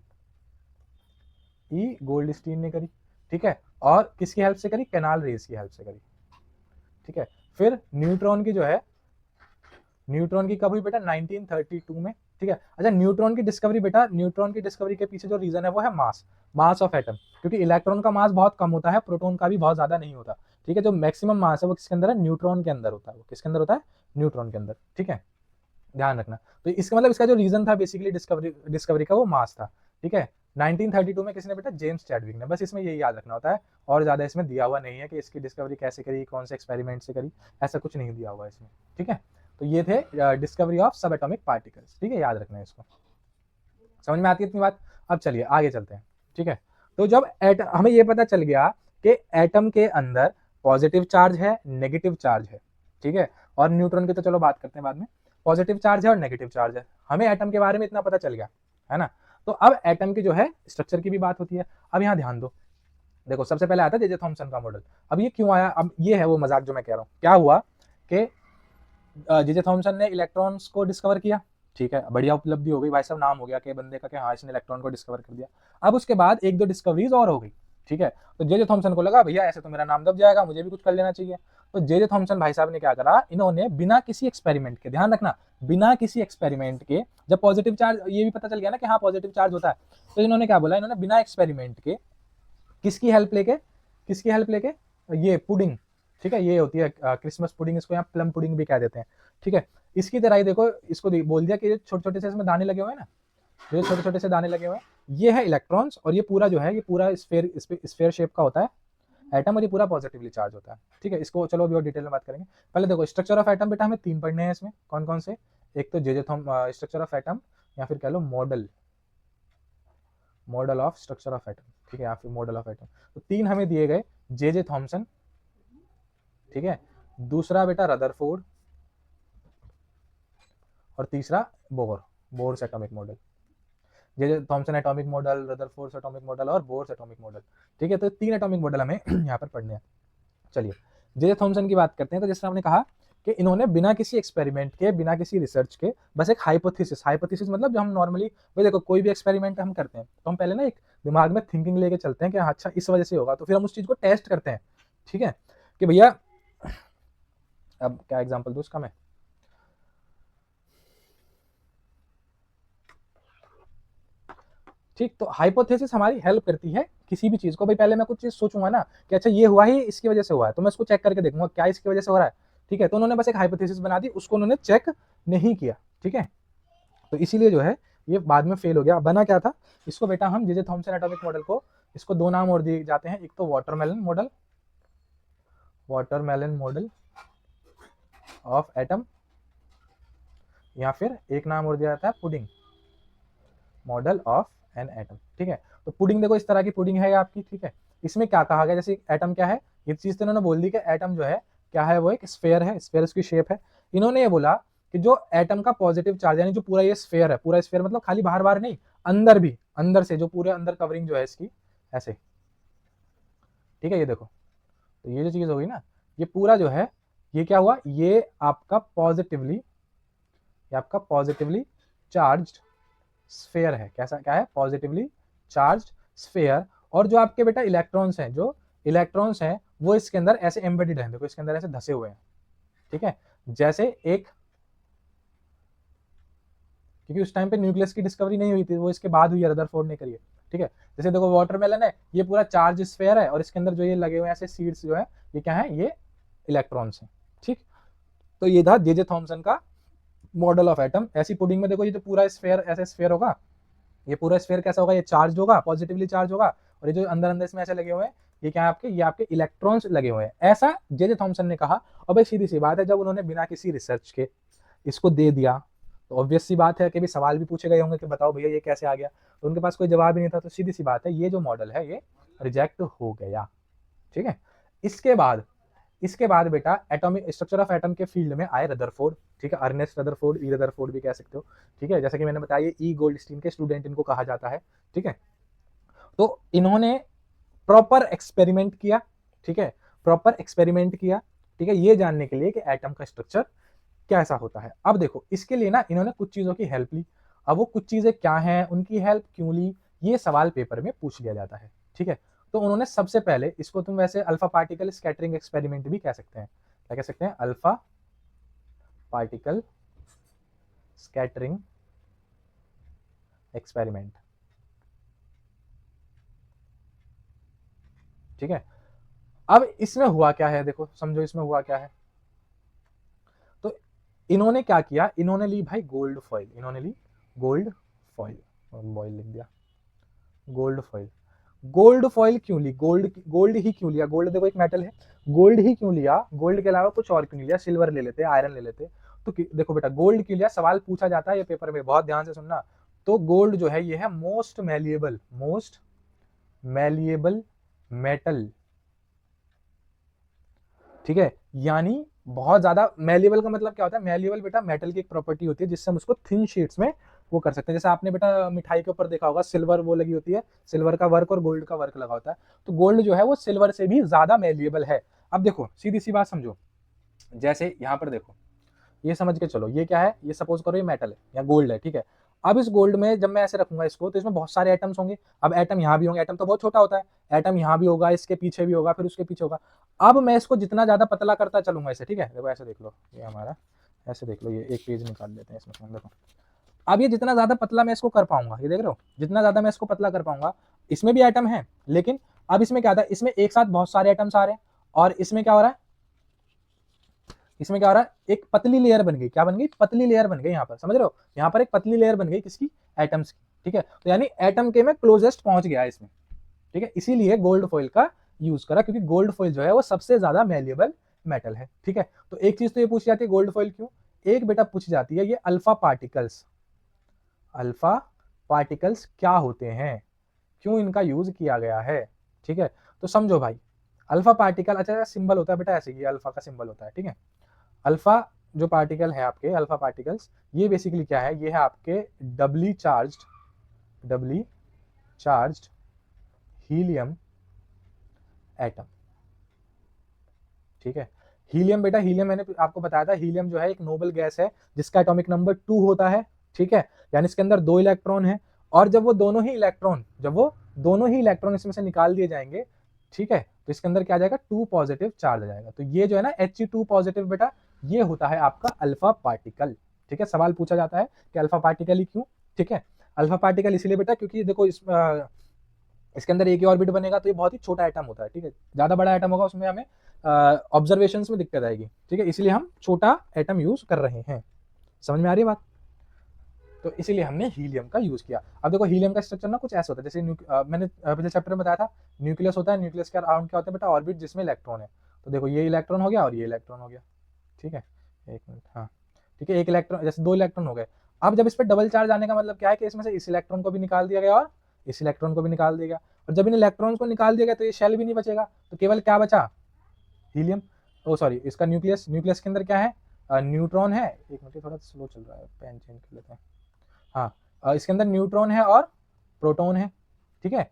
ई गोल्डस्टीन ने करी। ठीक है, और किसकी हेल्प से करी, कैनाल रेज की हेल्प से करी। ठीक है, फिर न्यूट्रॉन की जो है, न्यूट्रॉन की कब हुई बेटा, 1932 में। ठीक है, अच्छा न्यूट्रॉन की डिस्कवरी बेटा, न्यूट्रॉन की डिस्कवरी के पीछे जो रीजन है वो है मास, मास ऑफ एटम, क्योंकि इलेक्ट्रॉन का मास बहुत कम होता है, प्रोटॉन का भी बहुत ज्यादा नहीं होता। ठीक है, जो मैक्सिमम मास है वो किसके अंदर है, न्यूट्रॉन के अंदर होता है। वो किसके अंदर होता है, न्यूट्रॉन के अंदर। ठीक है, ध्यान रखना। तो इसका मतलब इसका जो रीजन था बेसिकली डिस्कवरी का वो मास था। ठीक है, 1932 में किसने बेटा, जेम्स चैडविक ने। बस इसमें यही याद रखना होता है, और ज्यादा इसमें दिया हुआ नहीं है कि इसकी डिस्कवरी कैसे करी, कौन से एक्सपेरिमेंट से करी, ऐसा कुछ नहीं दिया हुआ इसमें। ठीक है, तो ये थे डिस्कवरी ऑफ सब एटॉमिक पार्टिकल्स। ठीक है, याद रखना है इसको, समझ में आती है इतनी बात। अब चलिए आगे चलते हैं। ठीक है, तो जब हमें ये पता चल गया कि एटम के अंदर पॉजिटिव चार्ज है, नेगेटिव चार्ज है। ठीक है, और न्यूट्रॉन की तो चलो बात करते हैं बाद में, पॉजिटिव चार्ज है और नेगेटिव चार्ज है, हमें एटम के बारे में इतना पता चल गया, है ना। तो अब एटम की जो है स्ट्रक्चर की भी बात होती है। अब यहाँ ध्यान दो, देखो सबसे पहले आता है जे थॉमसन का मॉडल। अब ये क्यों आया, अब ये है वो मजाक जो मैं कह रहा हूँ। क्या हुआ कि जे थॉमसन ने इलेक्ट्रॉन्स को डिस्कवर किया, ठीक है, बढ़िया उपलब्धि हो गई भाई साहब, नाम हो गया कि बंदे का कि हाँ इसने इलेक्ट्रॉन को डिस्कवर कर दिया। अब उसके बाद एक दो डिस्कवरीज और हो गई, ठीक है, तो जे थॉमसन को लगा भैया ऐसे तो मेरा नाम दब जाएगा, मुझे भी कुछ कर लेना चाहिए। तो जे थॉमसन भाई साहब ने क्या करा, इन्होंने बिना किसी एक्सपेरिमेंट के, ध्यान रखना, बिना किसी एक्सपेरिमेंट के, जब पॉजिटिव चार्ज ये भी पता चल गया ना कि हाँ पॉजिटिव चार्ज होता है, तो इन्होंने क्या बोला, इन्होंने बिना एक्सपेरिमेंट के, किसकी हेल्प लेके, किसकी हेल्प लेके, ये पुडिंग, ठीक है, ये होती है क्रिसमस पुडिंग, इसको यहाँ प्लम पुडिंग भी कह देते हैं, ठीक है, इसकी तरह ही देखो, इसको बोल दिया कि छोटे छोटे से इसमें दाने लगे हुए हैं ना, जो छोटे छोटे से दाने लगे हुए हैं, ये है इलेक्ट्रॉन्स, और ये पूरा जो है ये पूरा स्फेयर शेप का होता है एटम, और ये पूरा पॉजिटिवली चार्ज होता है, ठीक है। इसको चलो अभी और डिटेल में बात करेंगे। पहले देखो स्ट्रक्चर ऑफ एटम, बेटा हमें 3 पढ़ने हैं इसमें, कौन कौन से, एक तो जे स्ट्रक्चर ऑफ एटम, या फिर कह low model, model of structure of atom, ठीक है, या फिर मॉडल ऑफ एटम। तो 3 हमें दिए गए, जे थॉमसन, ठीक है, दूसरा बेटा रदरफोर्ड, और तीसरा Bohr's atomic model. J Thomson atomic model, Rutherford atomic model और बोर्स एटॉमिक मॉडल, ठीक है। तो 3 एटॉमिक मॉडल हमें यहाँ पर पढ़ने हैं। चलिए जे थॉमसन की बात करते हैं। तो जैसे हमने कहा कि इन्होंने बिना किसी एक्सपेरिमेंट के, बिना किसी रिसर्च के, बस एक हाइपोथेसिस मतलब जो हम नॉर्मली, भाई देखो कोई भी एक्सपेरिमेंट हम करते हैं तो हम पहले ना एक दिमाग में थिंकिंग लेके चलते हैं कि अच्छा इस वजह से होगा, तो फिर हम उस चीज को टेस्ट करते हैं, ठीक है, कि भैया अब क्या एग्जाम्पल दूं उसका मैं, ठीक, तो हाइपोथेसिस हमारी हेल्प करती है किसी भी चीज को। भाई पहले मैं कुछ चीज सोचूंगा ना कि अच्छा ये हुआ ही इसकी वजह से हुआ है, तो मैं उसको चेक करके देखूंगा क्या इसकी वजह से हो रहा है, ठीक है। तो उन्होंने बस एक हाइपोथेसिस बना दी, उसको उन्होंने चेक नहीं किया, ठीक है, तो इसीलिए जो है ये बाद में फेल हो गया। बना क्या था, इसको बेटा हम जे थॉमसन एटॉमिक मॉडल को, इसको 2 नाम और दिए जाते हैं, एक तो watermelon model, watermelon model of atom, या फिर एक नाम और दिया जाता है pudding model of an atom, ठीक है। तो पुडिंग देखो इस तरह की पुडिंग है आपकी, ठीक है। इसमें क्या कहा गया, जैसे एटम क्या है, ये चीज तो इन्होंने बोल दी कि एटम जो है क्या है, वो एक स्फेयर है, स्फेयर उसकी शेप है। इन्होंने ये बोला कि जो एटम का पॉजिटिव चार्ज, यानी जो पूरा ये स्फेयर है, पूरा स्फेयर मतलब खाली बाहर बाहर नहीं, अंदर भी, अंदर से जो पूरे अंदर कवरिंग जो है इसकी ऐसे, ठीक है, ये देखो, तो ये जो चीज होगी ना, ये पूरा जो है, ये क्या हुआ, ये आपका पॉजिटिवली चार्ज्ड स्फेयर है। कैसा क्या है, पॉजिटिवली चार्ज्ड स्फेयर। और जो आपके बेटा इलेक्ट्रॉन्स हैं, जो इलेक्ट्रॉन्स हैं वो इसके अंदर ऐसे एम्बेडेड हैं, देखो इसके अंदर ऐसे धसे हुए हैं, ठीक है, जैसे एक, क्योंकि उस टाइम पे न्यूक्लियस की डिस्कवरी नहीं हुई थी, वो इसके बाद हुई है, रदरफोर्ड ने करी है, ठीक है। जैसे देखो वाटरमेलन है, ये पूरा चार्ज स्फेयर है, और इसके अंदर जो ये लगे हुए हैं ऐसे सीड्स जो है, ये क्या है, ये इलेक्ट्रॉन्स हैं, ठीक। तो ये था जे थॉमसन का मॉडल ऑफ एटम। ऐसी पुडिंग में देखो ये जो पूरा स्फेयर ऐसे स्फेयर होगा, ये पूरा स्फेयर कैसा होगा, ये चार्ज होगा, पॉजिटिवली चार्ज होगा, और ये जो अंदर अंदर इसमें ऐसे लगे हुए हैं, ये क्या है आपके, ये आपके इलेक्ट्रॉन्स लगे हुए हैं, ऐसा जे थॉमसन ने कहा। और भाई सीधी सी बात है, जब उन्होंने बिना किसी रिसर्च के इसको दे दिया, तो ऑब्वियस सी बात है कि भी सवाल भी पूछे गए होंगे कि बताओ भैया ये कैसे आ गया, तो उनके पास कोई जवाब ही नहीं था, तो सीधी सी बात है ये जो मॉडल है ये रिजेक्ट हो गया, ठीक है। इसके बाद बेटा एटॉमिक स्ट्रक्चर ऑफ एटम के फील्ड में आए रदरफोर्ड, ठीक है, अर्नेस्ट रदरफोर्ड, ई रदरफोर्ड भी कह सकते हो, ठीक है, जैसे कि मैंने बताया ई गोल्डस्टीन के स्टूडेंट इनको कहा जाता है, ठीक है। तो इन्होंने प्रॉपर एक्सपेरिमेंट किया, ठीक है, प्रॉपर एक्सपेरिमेंट किया, ठीक है, ये जानने के लिए कि एटम का स्ट्रक्चर कैसा होता है। अब देखो इसके लिए ना इन्होंने कुछ चीजों की हेल्प ली। अब वो कुछ चीजें क्या हैं, उनकी हेल्प क्यों ली, ये सवाल पेपर में पूछ लिया जाता है, ठीक है। तो उन्होंने सबसे पहले, इसको तुम वैसे अल्फा पार्टिकल स्कैटरिंग एक्सपेरिमेंट भी कह सकते हैं, क्या कह सकते हैं, अल्फा पार्टिकल स्कैटरिंग एक्सपेरिमेंट, ठीक है। अब इसमें हुआ क्या है, देखो समझो इसमें हुआ क्या है। तो इन्होंने क्या किया, इन्होंने ली भाई गोल्ड फॉइल, इन्होंने ली गोल्ड फॉइल, बॉइल लिख दिया, गोल्ड फॉइल। गोल्ड फॉइल क्यों ली, गोल्ड ही क्यों लिया, गोल्ड देखो एक मेटल है, गोल्ड ही क्यों लिया, गोल्ड के अलावा कुछ और क्यों नहीं लिया, सिल्वर ले लेते, आयरन ले लेते। तो देखो बेटा गोल्ड क्यों लिया, सवाल पूछा जाता है ये पेपर में, बहुत ध्यान से सुनना। तो गोल्ड जो है ये है मोस्ट मैलिएबल मेटल, ठीक है, यानी बहुत ज्यादा मैलिएबल का मतलब क्या होता है, मैलिएबल बेटा मेटल की एक प्रॉपर्टी होती है जिससे हम उसको थिन शीट्स में वो कर सकते हैं। जैसे आपने बेटा मिठाई के ऊपर देखा होगा सिल्वर वो लगी होती है, सिल्वर का वर्क और गोल्ड का वर्क लगा होता है, तो गोल्ड जो है वो सिल्वर से भी ज्यादा मेलिएबल है। अब देखो सीधी सी बात समझो, जैसे यहाँ पर देखो, ये समझ के चलो, ये क्या है, ये सपोज करो ये मेटल है या गोल्ड है, ठीक है। अब इस गोल्ड में जब मैं ऐसे रखूंगा इसको, तो इसमें बहुत सारे एटम्स होंगे। अब एटम यहाँ भी होंगे, एटम तो बहुत छोटा होता है, एटम यहाँ भी होगा, इसके पीछे भी होगा, फिर उसके पीछे होगा। अब मैं इसको जितना ज्यादा पतला करता चलूंगा इसे, ठीक है, देखो ऐसे देख लो, ये हमारा ऐसे देख लो, ये एक पेज निकाल लेते हैं इसमें, देखो अब ये जितना ज्यादा पतला मैं इसको कर पाऊंगा, ये देख रहे हो, जितना ज्यादा मैं इसको पतला कर पाऊंगा, इसमें भी एटम है, लेकिन अब इसमें क्या था, इसमें एक साथ बहुत सारे एटम्स आ रहे हैं, और इसमें क्या हो रहा है, इसमें क्या हो रहा है, एक पतली लेयर बन गई, क्या बन गई, पतली लेयर बन गई, यहाँ पर समझ रहे हो, यहाँ पर एक पतली लेयर बन गई किसकी, एटम्स की, ठीक है। तो यानी एटम के में क्लोजेस्ट पहुंच गया इसमें, ठीक है, इसीलिए गोल्ड फॉइल का यूज करा, क्योंकि गोल्ड फॉइल जो है वो सबसे ज्यादा मेलिएबल मेटल है, ठीक है। तो एक चीज तो ये पूछी जाती है गोल्ड फॉइल क्यों, एक बेटा पूछी जाती है ये अल्फा पार्टिकल्स, अल्फा पार्टिकल्स क्या होते हैं, क्यों इनका यूज किया गया है, ठीक है। तो समझो भाई, अल्फा पार्टिकल, अच्छा सिंबल होता है बेटा ऐसे, ये अल्फा का सिंबल होता है, ठीक है। अल्फा जो पार्टिकल है आपके, अल्फा पार्टिकल्स, ये बेसिकली क्या है, ये है आपके डबली चार्ज्ड हीलियम एटम, ठीक है। हीलियम बेटा, हीलियम मैंने आपको बताया था, हीलियम जो है एक नोबल गैस है जिसका एटॉमिक नंबर 2 होता है, ठीक है, यानी इसके अंदर 2 इलेक्ट्रॉन है, और जब वो दोनों ही इलेक्ट्रॉन इसमें से निकाल दिए जाएंगे, ठीक है, तो इसके अंदर क्या आ जाएगा, 2 पॉजिटिव चार्ज आ जाएगा। तो ये जो है ना He2 पॉजिटिव बेटा, ये होता है आपका अल्फा पार्टिकल, ठीक है। सवाल पूछा जाता है कि अल्फा पार्टिकल ही क्यों, ठीक है। अल्फा पार्टिकल इसलिए बेटा क्योंकि देखो इसके अंदर एक ही ऑर्बिट बनेगा, तो ये बहुत ही छोटा एटम होता है, ठीक है। ज्यादा बड़ा एटम होगा उसमें हमें ऑब्जर्वेशंस में दिक्कत आएगी, ठीक है, इसलिए हम छोटा एटम यूज कर रहे हैं। समझ में आ रही है बात, तो इसीलिए हमने हीलियम का यूज किया। अब देखो हीलियम का स्ट्रक्चर ना कुछ ऐसा होता है, जैसे मैंने पिछले चैप्टर में बताया था, न्यूक्लियस होता है, न्यूक्लियस के अराउंड क्या होता है बेटा, ऑर्बिट जिसमें इलेक्ट्रॉन है। तो देखो ये इलेक्ट्रॉन हो गया और ये इलेक्ट्रॉन हो गया, ठीक है, एक मिनट, हाँ ठीक है, एक इलेक्ट्रॉन, जैसे 2 इलेक्ट्रॉन हो गए। अब जब इस पर डबल चार्ज आने का मतलब क्या है कि इसमें से इस इलेक्ट्रॉन को भी निकाल दिया गया और इस इलेक्ट्रॉन को भी निकाल दिया गया, और जब इन इलेक्ट्रॉन्स को निकाल दिया गया तो ये शेल भी नहीं बचेगा, तो केवल क्या बचा, हीलियम, ओ सॉरी इसका न्यूक्लियस, न्यूक्लियस के अंदर क्या है, न्यूट्रॉन है, एक मिनट थोड़ा स्लो चल रहा है, पेन चेंज कर लेते हैं, हाँ इसके अंदर न्यूट्रॉन है और प्रोटॉन है, ठीक है,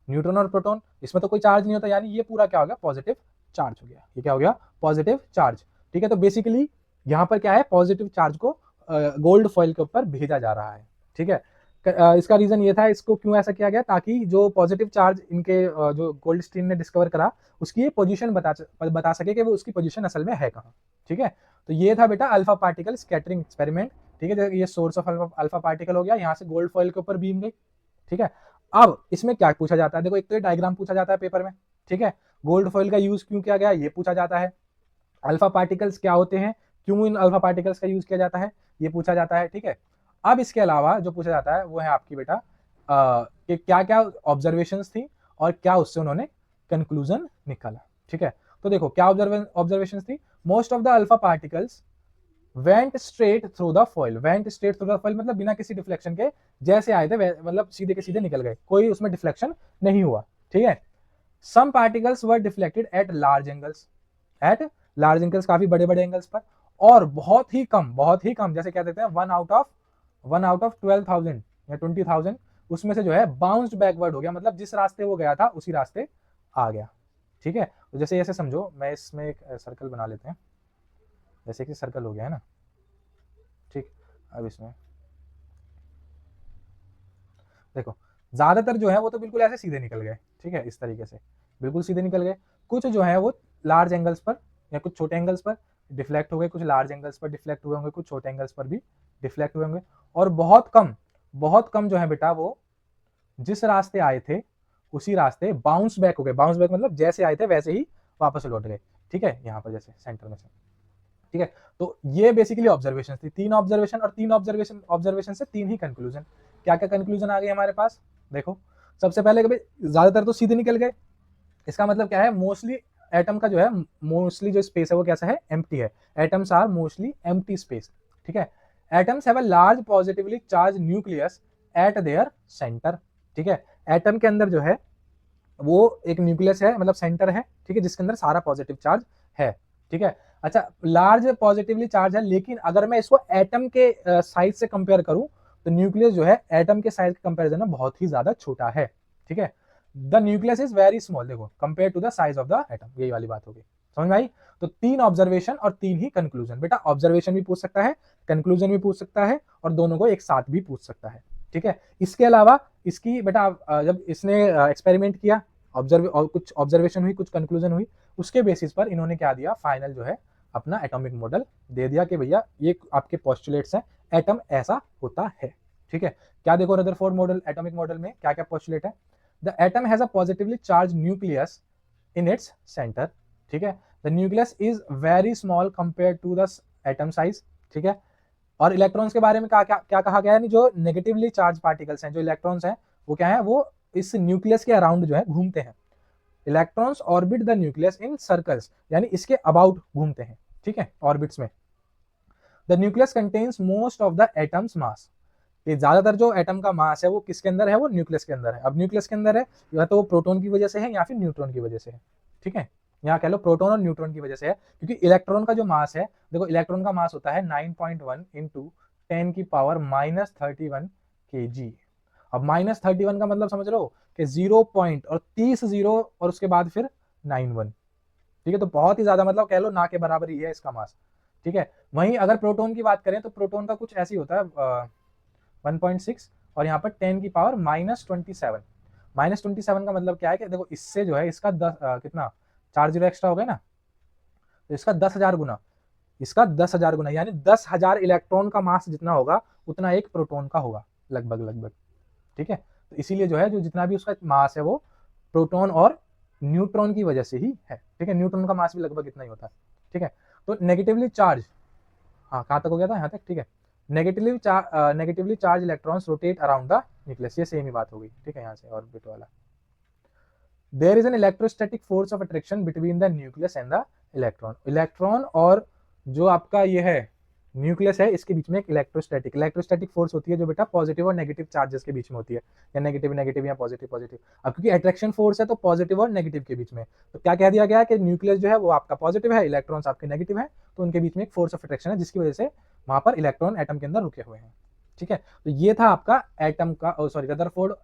न्यूट्रॉन और प्रोटॉन, इसमें तो कोई चार्ज नहीं होता, यानी ये पूरा क्या हो गया, पॉजिटिव चार्ज हो गया, ये क्या हो गया, पॉजिटिव चार्ज, ठीक है। तो बेसिकली यहाँ पर क्या है, पॉजिटिव चार्ज को गोल्ड फॉइल के ऊपर भेजा जा रहा है, ठीक है। इसका रीजन ये था, इसको क्यों ऐसा किया गया, ताकि जो पॉजिटिव चार्ज इनके जो गोल्ड स्टीन ने डिस्कवर करा, उसकी ये पोजीशन बता सके कि वो उसकी पोजीशन असल में है कहाँ, ठीक है। तो ये था बेटा अल्फा पार्टिकल स्कैटरिंग एक्सपेरिमेंट, ठीक है, ये सोर्स ऑफ अल्फा पार्टिकल हो गया, यहाँ से गोल्ड फॉइल के ऊपर बीम गई, ठीक है। अब इसमें क्या पूछा जाता है, देखो एक तो ये डायग्राम पूछा जाता है पेपर में, ठीक है, गोल्ड फॉइल का यूज क्यों किया गया ये पूछा जाता है, अल्फा पार्टिकल्स क्या होते हैं, क्यों इन अल्फा पार्टिकल्स का यूज किया जाता है, ये पूछा जाता है, ठीक है। अब इसके अलावा जो पूछा जाता है वो है आपकी बेटा कि क्या क्या ऑब्जर्वेशंस थी और क्या उससे उन्होंने कंक्लूजन निकाला, ठीक है। तो देखो क्या ऑब्जर्वेशंस थी, most of the alpha particles went straight through the foil, went straight through the foil मतलब बिना किसी डिफ्लेक्शन के, जैसे आए थे मतलब सीधे के सीधे निकल गए, कोई उसमें डिफ्लेक्शन नहीं हुआ, ठीक है। Some particles were deflected at large angles, at large angles काफी बड़े बड़े एंगल्स पर, और बहुत ही कम जैसे क्या देते हैं 1 आउट ऑफ 12,000 या 20,000 उसमें से जो है बाउंस्ड बैकवर्ड हो गया, मतलब जिस रास्ते वो गया था उसी रास्ते आ गया, ठीक है। तो जैसे ऐसे समझो, मैं इसमें एक सर्कल बना लेते हैं, जैसे कि सर्कल हो गया है ना, ठीक। अब इसमें देखो ज्यादातर जो है वो तो बिल्कुल ऐसे सीधे निकल गए, ठीक है, इस तरीके से बिल्कुल सीधे निकल गए, कुछ जो है वो लार्ज एंगल्स पर या कुछ छोटे एंगल्स पर डिफ्लेक्ट हो गए, कुछ लार्ज एंगल्स पर डिफ्लेक्ट हुए होंगे, कुछ छोटे एंगल्स पर भी डिफ्लेक्ट हुए होंगे, और बहुत कम जो है बेटा वो जिस रास्ते आए थे उसी रास्ते बाउंस बैक हो गए, बाउंस बैक मतलब जैसे आए थे वैसे ही वापस लौट गए, ठीक है, यहाँ पर जैसे सेंटर में से, ठीक है। तो ये बेसिकली ऑब्जर्वेशन थी, 3 ऑब्जर्वेशन, और 3 ऑब्जर्वेशन से 3 ही कंक्लूजन। क्या क्या कंक्लूजन आ गए हमारे पास, देखो सबसे पहले ज्यादातर तो सीधे निकल गए, इसका मतलब क्या है, मोस्टली एटम का जो है मोस्टली जो स्पेस है वो कैसा है, एम्प्टी है, atoms are mostly empty space, ठीक है। Atoms have a large positively charge nucleus at their centre, ठीक है, एटम के अंदर जो है वो एक न्यूक्लियस है, मतलब सेंटर है, ठीक है, जिसके अंदर सारा पॉजिटिव चार्ज है, ठीक है। अच्छा लार्ज पॉजिटिवली चार्ज है, लेकिन अगर मैं इसको एटम के साइज से कंपेयर करूं तो न्यूक्लियस जो है एटम के साइज के कंपैरिजन में बहुत ही ज्यादा छोटा है, ठीक है। The nucleus is very small, देखो compare to the size of the atom, यही वाली बात होगी, समझ में आई। तो 3 ऑब्जर्वेशन और 3 ही कंक्लूजन। बेटा ऑब्जर्वेशन भी पूछ सकता है, कंक्लूजन भी पूछ सकता है, और दोनों को एक साथ भी पूछ सकता है, ठीक है। इसके अलावा इसकी बेटा जब इसने एक्सपेरिमेंट किया, कुछ ऑब्जर्वेशन हुई, कुछ कंक्लूजन हुई, उसके बेसिस पर इन्होंने क्या दिया, फाइनल जो है अपना एटॉमिक मॉडल दे दिया कि भैया ये आपके पोस्टुलेट्स हैं, एटम ऐसा होता है, ठीक है। क्या देखो रदरफोर्ड मॉडल, एटॉमिक मॉडल में क्या क्या पोस्टुलेट है। The atom has a positively charge nucleus in its centre, ठीक है। The nucleus is very small compare to the atom size, ठीक है। और इलेक्ट्रॉन्स के बारे में क्या कहा गया है, जो नेगेटिवली चार्ज पार्टिकल्स हैं, जो इलेक्ट्रॉन्स हैं, वो क्या है, वो इस न्यूक्लियस के अराउंड जो है घूमते हैं। Electrons orbit the nucleus in circles, यानी इसके अबाउट घूमते हैं, ठीक है, ऑर्बिट्स में। The nucleus contains most of the atom's mass, ये ज्यादातर जो एटम का मास है वो किसके अंदर है, वो न्यूक्लियस के अंदर है। अब न्यूक्लियस के अंदर है या तो प्रोटॉन की वजह से है या फिर न्यूट्रॉन की वजह से है, ठीक है। यहाँ कह लो प्रोटॉन और न्यूट्रॉन की वजह से है, क्योंकि इलेक्ट्रॉन का जो मास है, देखो इलेक्ट्रॉन का मास होता है 9.1 इंटू 10 की पावर -31 kg। अब -31 का मतलब समझ लो कि 0 पॉइंट और 30 जीरो और उसके बाद फिर 91, ठीक है। तो बहुत ही ज्यादा, मतलब कह लो ना के बराबर ही है इसका मास, ठीक है। वहीं अगर प्रोटॉन की बात करें तो प्रोटॉन का कुछ ऐसी होता है 1.6 और यहाँ पर 10 की पावर -27। -27 का मतलब क्या है कि देखो इससे जो है इसका 10 कितना 4 जीरो एक्स्ट्रा हो गए ना, तो इसका 10,000 गुना, इसका 10,000 गुना, यानी 10,000 इलेक्ट्रॉन का मास जितना होगा उतना एक प्रोटॉन का होगा, लगभग, ठीक है। तो इसीलिए जो है जो जितना भी उसका मास है वो प्रोटॉन और न्यूट्रॉन की वजह से ही है, ठीक है। न्यूट्रॉन का मास भी लगभग इतना ही होता है, ठीक है। तो नेगेटिवली चार्ज, हाँ कहाँ तक हो गया था, यहाँ तक, ठीक है। Negatively charge electrons rotate around the nucleus, ये सेम ही बात हो गई, ठीक है। यहाँ से ऑर्बिट वाला, there is an electrostatic force of attraction between the nucleus and the electron, electron और जो आपका ये है न्यूक्लियस है, इसके बीच में एक इलेक्ट्रोस्टैटिक फोर्स होती है, जो बेटा पॉजिटिव और नेगेटिव चार्जेस के बीच में होती है, या नेगेटिव या पॉजिटिव। अब क्योंकि अट्रैक्शन फोर्स है तो पॉजिटिव और नेगेटिव के बीच में, तो क्या कह दिया गया कि न्यूक्लियस जो है वो आपका पॉजिटिव है, इलेक्ट्रॉन्स आपके नेगेटिव है, तो उनके बीच में एक फोर्स ऑफ अट्रैक्शन है, जिसकी वजह से वहां पर इलेक्ट्रॉन एटम के अंदर रुके हुए हैं, ठीक है। तो ये था आपका एटम का रदरफोर्ड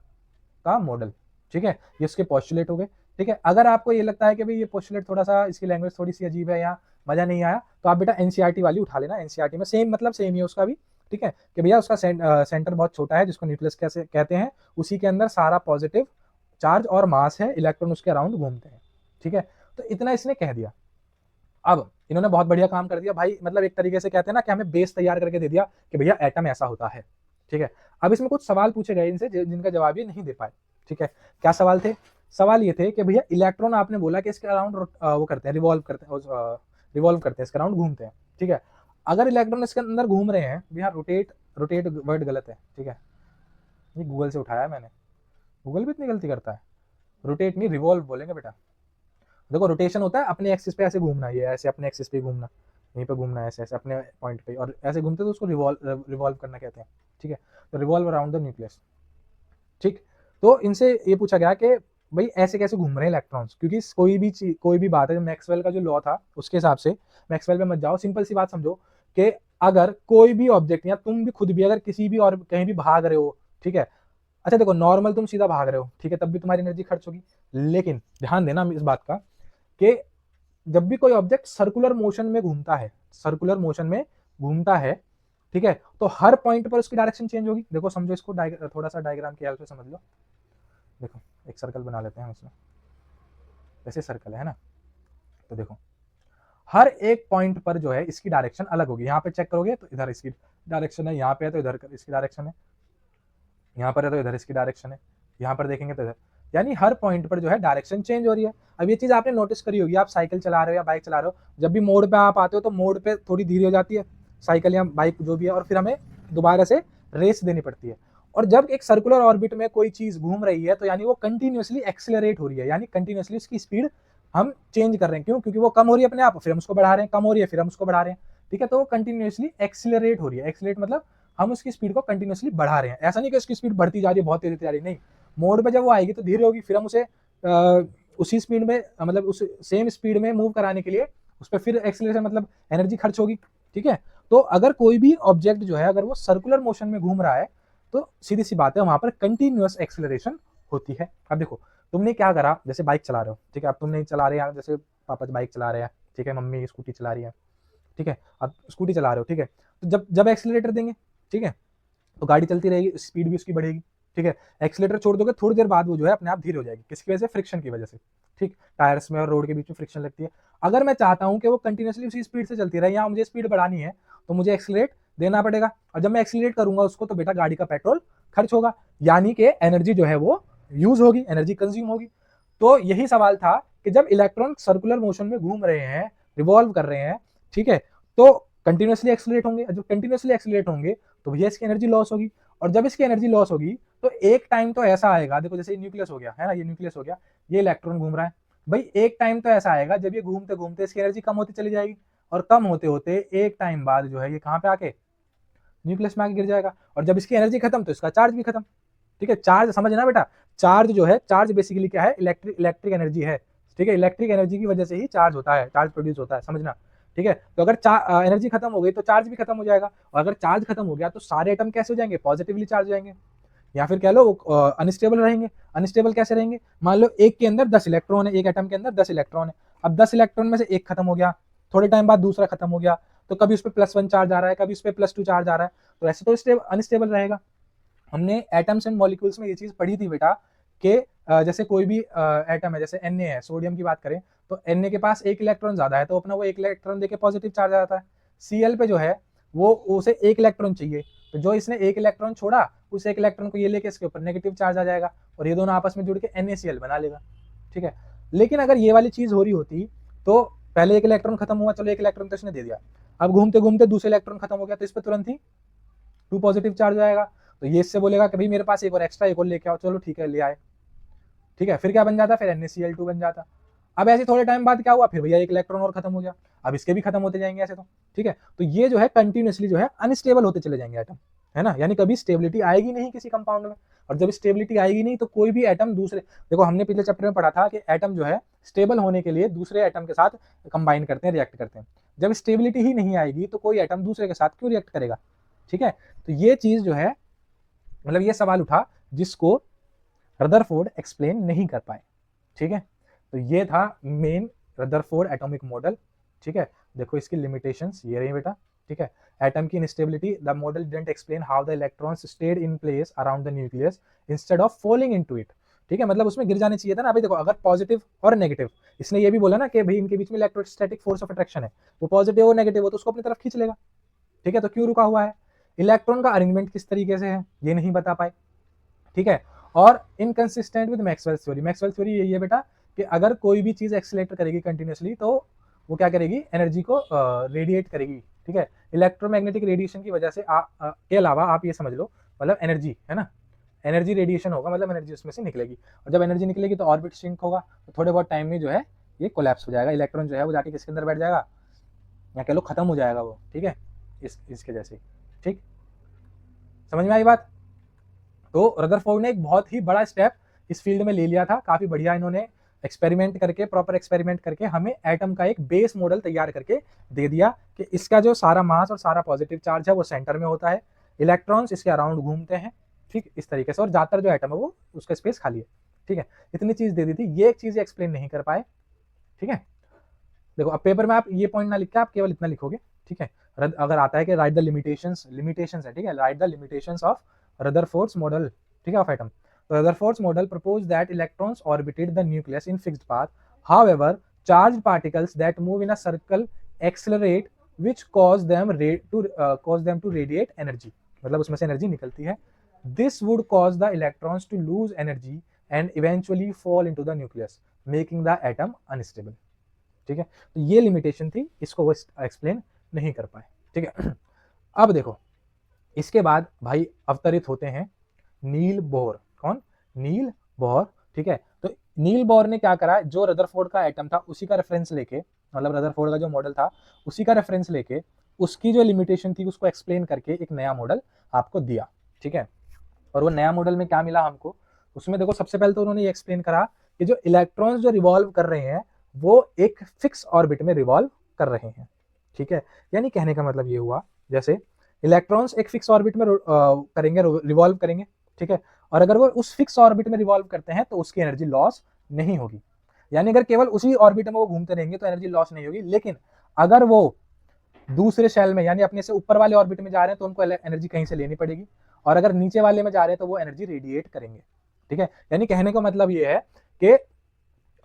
का मॉडल, ठीक है। ये उसके पोस्टुलेट हो गए, ठीक है। अगर आपको ये लगता है कि भाई ये पोस्टुलेट थोड़ा सा, इसकी लैंग्वेज थोड़ी सी अजीब है या मजा नहीं आया, तो आप बेटा एनसीईआरटी वाली उठा लेना, एनसीईआरटी में सेम मतलब सेम ही है उसका भी, ठीक है, कि भैया उसका सेंटर बहुत छोटा है, जिसको न्यूक्लियस कैसे कहते हैं, उसी के अंदर सारा पॉजिटिव चार्ज और मास है, इलेक्ट्रॉन उसके अराउंड घूमते हैं, ठीक है। तो इतना इसने कह दिया। अब इन्होंने बहुत बढ़िया काम कर दिया भाई, मतलब एक तरीके से कहते हैं ना कि हमें बेस तैयार करके दे दिया कि भैया एटम ऐसा होता है, ठीक है। अब इसमें कुछ सवाल पूछे गए इनसे जिनका जवाब ये नहीं दे पाए, ठीक है। क्या सवाल थे, सवाल ये थे कि भैया इलेक्ट्रॉन आपने बोला कि इसके अराउंड वो करते हैं, रिवॉल्व करते हैं, इसके अराउंड घूमते हैं, ठीक है। अगर इलेक्ट्रॉन इसके अंदर घूम रहे हैं, भैया रोटेट वर्ड गलत है, ठीक है, ये गूगल से उठाया है मैंने, गूगल भी इतनी गलती करता है, रोटेट नहीं रिवॉल्व बोलेंगे बेटा। देखो रोटेशन होता है अपने एक्सिस पे ऐसे घूमना, ये ऐसे अपने एक्सिस पे घूमना, यहीं पे घूमना है, ऐसे ऐसे अपने पॉइंट पे, और ऐसे घूमते तो उसको रिवॉल्व करना कहते हैं, ठीक है। तो रिवॉल्व अराउंड द न्यूक्लियस, ठीक। तो इनसे ये पूछा गया कि भाई ऐसे कैसे घूम रहे हैं इलेक्ट्रॉन्स, क्योंकि कोई भी बात है, मैक्सवेल का जो लॉ था उसके हिसाब से, मैक्सवेल पे मत जाओ, सिंपल सी बात समझो कि अगर कोई भी ऑब्जेक्ट, या तुम भी खुद भी अगर किसी भी और कहीं भी भाग रहे हो, ठीक है, अच्छा देखो नॉर्मल तुम सीधा भाग रहे हो, ठीक है, तब भी तुम्हारी एनर्जी खर्च होगी, लेकिन ध्यान देना इस बात का कि जब भी कोई ऑब्जेक्ट सर्कुलर मोशन में घूमता है, ठीक है, तो हर पॉइंट पर उसकी डायरेक्शन चेंज होगी। देखो समझो इसको, थोड़ा सा डायग्राम की हेल्प से समझ लो। देखो एक सर्कल बना लेते हैं इसमें, ऐसे सर्कल है ना, तो देखो हर एक पॉइंट पर जो है इसकी डायरेक्शन अलग होगी। यहाँ पे चेक करोगे तो इधर इसकी डायरेक्शन है, यहाँ पे है तो इधर इसकी डायरेक्शन है, यहाँ पर है तो इधर इसकी डायरेक्शन है, यहाँ पर देखेंगे तो इधर, यानी हर पॉइंट पर जो है डायरेक्शन चेंज हो रही है। अब ये चीज आपने नोटिस करी होगी, आप साइकिल चला रहे हो या बाइक चला रहे हो, जब भी मोड़ पे आप आते हो तो मोड़ पे थोड़ी धीरे हो जाती है साइकिल या बाइक जो भी है, और फिर हमें दोबारा से रेस देनी पड़ती है। और जब एक सर्कुलर ऑर्बिट में कोई चीज घूम रही है तो यानी वो कंटिन्यूअसली एक्सेलरेट हो रही है, यानी कंटिन्यूअसली उसकी स्पीड हम चेंज कर रहे हैं। क्यों? क्योंकि वो कम हो रही है अपने आप, फिर हम उसको बढ़ा रहे हैं, कम हो रही है फिर हम उसको बढ़ा रहे हैं, ठीक है। तो वो कंटिन्यूअसली एक्सेलरेट हो रही है, एक्सेलरेट मतलब हम उसकी स्पीड को कंटिन्यूअसली बढ़ा रहे हैं। ऐसा नहीं कि उसकी स्पीड बढ़ती जा रही है, बहुत तेजी जा रही है, नहीं, मोड पे जब वो आएगी तो धीरे होगी, फिर हम उसे उसी स्पीड में मतलब उस सेम स्पीड में मूव कराने के लिए उस पर फिर एक्सेलरेशन मतलब एनर्जी खर्च होगी, ठीक है। तो अगर कोई भी ऑब्जेक्ट जो है अगर वो सर्कुलर मोशन में घूम रहा है तो सीधी सी बात है वहां पर कंटिन्यूअस एक्सेलरेशन होती है। अब देखो तुमने क्या करा, जैसे बाइक चला रहे हो, ठीक है, अब तुमने चला रहे हैं, जैसे पापा बाइक चला रहे हैं, ठीक है, मम्मी स्कूटी चला रही है, ठीक है, अब स्कूटी चला रहे हो, ठीक है, तो जब जब एक्सीलरेटर देंगे, ठीक है, तो गाड़ी चलती रहेगी, स्पीड भी उसकी बढ़ेगी, ठीक है। एक्सीलेटर छोड़ दोगे थोड़ी देर बाद वो जो है अपने आप धीरे हो जाएगी, किसकी वजह से? फ्रिक्शन की वजह से, ठीक, टायर्स में और रोड के बीच में फ्रिक्शन लगती है। अगर मैं चाहता हूं कि वो कंटिन्यूसली उसी स्पीड से चलती रहे, या मुझे स्पीड बढ़ानी है, तो मुझे एक्सीलरेट देना पड़ेगा, और जब मैं एक्सीलरेट करूंगा उसको तो बेटा गाड़ी का पेट्रोल खर्च होगा, यानी कि एनर्जी जो है वो यूज होगी, एनर्जी कंज्यूम होगी। तो यही सवाल था कि जब इलेक्ट्रॉन सर्कुलर मोशन में घूम रहे हैं, रिवॉल्व कर रहे हैं, ठीक है, तो कंटिन्यूसली एक्सीलरेट होंगे, जब कंटिन्यूसली एक्सीलरेट होंगे तो भैया इसकी एनर्जी लॉस होगी, और जब इसकी एनर्जी लॉस होगी तो एक टाइम तो ऐसा आएगा, देखो जैसे न्यूक्लियस हो गया है ना, ये न्यूक्लियस हो गया, ये इलेक्ट्रॉन घूम रहा है, भाई एक टाइम तो ऐसा आएगा जब ये घूमते घूमते इसकी एनर्जी कम होती चली जाएगी, और कम होते होते एक टाइम बाद जो है ये कहां पे आके न्यूक्लियस में आके गिर जाएगा, और जब इसकी एनर्जी खत्म तो इसका चार्ज भी खत्म, ठीक है। चार्ज समझना बेटा, चार्ज जो है, चार्ज बेसिकली क्या है? इलेक्ट्रिक एनर्जी है, ठीक है, इलेक्ट्रिक एनर्जी की वजह से ही चार्ज होता है, चार्ज प्रोड्यूस होता है, समझना, ठीक है। तो अगर एनर्जी खत्म हो गई तो चार्ज भी खत्म हो जाएगा, और अगर चार्ज खत्म हो गया तो सारे एटम कैसे हो जाएंगे? पॉजिटिवली चार्ज हो जाएंगे, या फिर कह लो अनस्टेबल रहेंगे। अनस्टेबल कैसे रहेंगे? मान लो एक के अंदर 10 इलेक्ट्रॉन है, एक एटम के अंदर 10 इलेक्ट्रॉन है, अब 10 इलेक्ट्रॉन में से एक खत्म हो गया, थोड़े टाइम बाद दूसरा खत्म हो गया, तो कभी उस पर +1 चार्ज आ रहा है, कभी उस पर +2 चार्ज आ रहा है, तो ऐसे तो अनस्टेबल रहेगा। हमने एटम्स एंड मॉलिक्यूल्स में ये चीज पढ़ी थी बेटा कि जैसे कोई भी एटम है, जैसे Na है, सोडियम की बात करें तो Na के पास एक इलेक्ट्रॉन ज्यादा है, तो अपना वो एक इलेक्ट्रॉन देके पॉजिटिव चार्ज आ जाता है। Cl पे जो है वो उसे एक इलेक्ट्रॉन चाहिए, तो जो इसने एक इलेक्ट्रॉन छोड़ा उस एक इलेक्ट्रॉन को ये लेके इसके ऊपर नेगेटिव चार्ज आ जाएगा, और ये दोनों आपस में जुड़ के NaCl बना लेगा, ठीक है। लेकिन अगर ये वाली चीज हो रही होती तो पहले एक इलेक्ट्रॉन खत्म हुआ, चलो एक इलेक्ट्रॉन तो इसने दे दिया, अब घूमते घूमते दूसरे इलेक्ट्रॉन खत्म हो गया, तो इस पर तुरंत ही 2 पॉजिटिव चार्ज आएगा, तो ये इससे बोलेगा कि भाई मेरे पास एक और एक्स्ट्रा, एक और लेके आओ, चलो ठीक है ले आए, ठीक है, फिर क्या बन जाता? फिर NaCl2 बन जाता। अब ऐसे थोड़े टाइम बाद क्या हुआ? फिर भैया एक इलेक्ट्रॉन और खत्म हो गया, अब इसके भी खत्म होते जाएंगे ऐसे, तो ठीक है। तो ये जो है कंटिन्यूसली जो है अनस्टेबल होते चले जाएंगे एटम, है ना, यानी कभी स्टेबिलिटी आएगी नहीं किसी कंपाउंड में, और जब स्टेबिलिटी आएगी नहीं तो कोई भी एटम दूसरे, देखो हमने पिछले चैप्टर में पढ़ा था कि एटम जो है स्टेबल होने के लिए दूसरे एटम के साथ कंबाइन करते हैं, रिएक्ट करते हैं, जब स्टेबिलिटी ही नहीं आएगी तो कोई एटम दूसरे के साथ क्यों रिएक्ट करेगा, ठीक है। तो ये चीज जो है, मतलब ये सवाल उठा जिसको रदरफोर्ड एक्सप्लेन नहीं कर पाए, ठीक है। तो ये था मेन रदरफोर्ड एटॉमिक मॉडल, ठीक है। देखो इसकी लिमिटेशंस ये रही बेटा, ठीक है। एटम की instability, the model didn't explain how the electrons stayed in place around the nucleus instead of falling into it, ठीक है, मतलब उसमें गिर जाने चाहिए था ना। अभी देखो अगर पॉजिटिव और नेगेटिव, इसने ये भी बोला ना कि भाई इनके बीच में इलेक्ट्रोस्टैटिक फोर्स ऑफ अट्रैक्शन है, वो पॉजिटिव और नेगेटिव हो तो उसको अपनी तरफ खींच लेगा, ठीक है। तो क्यों रुका हुआ है? इलेक्ट्रॉन का अरेंजमेंट किस तरीके से है ये नहीं बता पाए, ठीक है। और inconsistent with Maxwell theory, Maxwell theory यही है बेटा कि अगर कोई भी चीज एक्सीलरेट करेगी कंटिन्यूसली तो वो क्या करेगी? एनर्जी को रेडिएट करेगी, ठीक है। इलेक्ट्रोमैग्नेटिक रेडिएशन की वजह से के अलावा आप ये समझ लो, मतलब एनर्जी है ना, एनर्जी रेडिएशन होगा, मतलब एनर्जी उसमें से निकलेगी, और जब एनर्जी निकलेगी तो ऑर्बिट श्रिंक होगा, तो थोड़े बहुत टाइम में जो है ये कोलैप्स हो जाएगा, इलेक्ट्रॉन जो है वो जाके किसके अंदर बैठ जाएगा, या कह लो खत्म हो जाएगा वो, ठीक है, इसके जैसे, ठीक, समझ में आई बात। तो रदरफोर्ड ने एक बहुत ही बड़ा स्टेप इस फील्ड में ले लिया था, काफी बढ़िया इन्होंने एक्सपेरिमेंट करके, प्रॉपर एक्सपेरिमेंट करके हमें एटम का एक बेस मॉडल तैयार करके दे दिया कि इसका जो सारा मास और सारा पॉजिटिव चार्ज है वो सेंटर में होता है, इलेक्ट्रॉन्स इसके अराउंड घूमते हैं, ठीक, इस तरीके से, और ज्यादातर जो एटम है वो उसका स्पेस खाली है, ठीक है। इतनी चीज दे दी थी, ये एक चीज एक्सप्लेन नहीं कर पाए, ठीक है। देखो अब पेपर में आप ये पॉइंट ना लिख के आप केवल इतना लिखोगे, ठीक है। अगर आता है कि राइट द लिमिटेशंस है, ठीक है, right the limitations of Rutherford's model, ठीक है, ऑफ एटम। तो Rutherford's model propose that electrons orbited the nucleus in fixed path, however charge particles that move in a circle accelerate which cause them to radiate energy, मतलब उसमें से energy निकलती है। This would cause the electrons to lose energy and eventually fall into the nucleus making the atom unstable, ठीक है। तो ये limitation थी, इसको वो एक्सप्लेन नहीं कर पाए, ठीक है। अब देखो इसके बाद भाई अवतरित होते हैं नील बोर। कौन? नील बोर, ठीक है। तो नील बोर ने क्या करा, जो रदरफोर्ड का एटम था उसी का रेफरेंस लेके, मतलब रदरफोर्ड का जो मॉडल था उसी का रेफरेंस लेके उसकी जो लिमिटेशन थी उसको एक्सप्लेन करके एक नया मॉडल आपको दिया, ठीक है। और वो नया मॉडल में क्या मिला हमको, उसमें देखो सबसे पहले तो उन्होंने ये एक्सप्लेन करा कि जो इलेक्ट्रॉन्स जो रिवॉल्व कर रहे हैं वो एक फिक्स ऑर्बिट में रिवॉल्व कर रहे हैं, ठीक है। यानी कहने का मतलब ये हुआ, जैसे इलेक्ट्रॉन्स एक फिक्स ऑर्बिट में करेंगे, रिवॉल्व करेंगे, ठीक है। और अगर वो उस फिक्स ऑर्बिट में रिवॉल्व करते हैं तो उसकी एनर्जी लॉस नहीं होगी, यानी अगर केवल उसी ऑर्बिट में वो घूमते रहेंगे तो एनर्जी लॉस नहीं होगी। लेकिन अगर वो दूसरे शेल में यानी अपने से ऊपर वाले ऑर्बिट में जा रहे हैं तो उनको एनर्जी कहीं से लेनी पड़ेगी, और अगर नीचे वाले में जा रहे हैं तो वो एनर्जी रेडिएट करेंगे, ठीक है। यानी कहने का मतलब ये है कि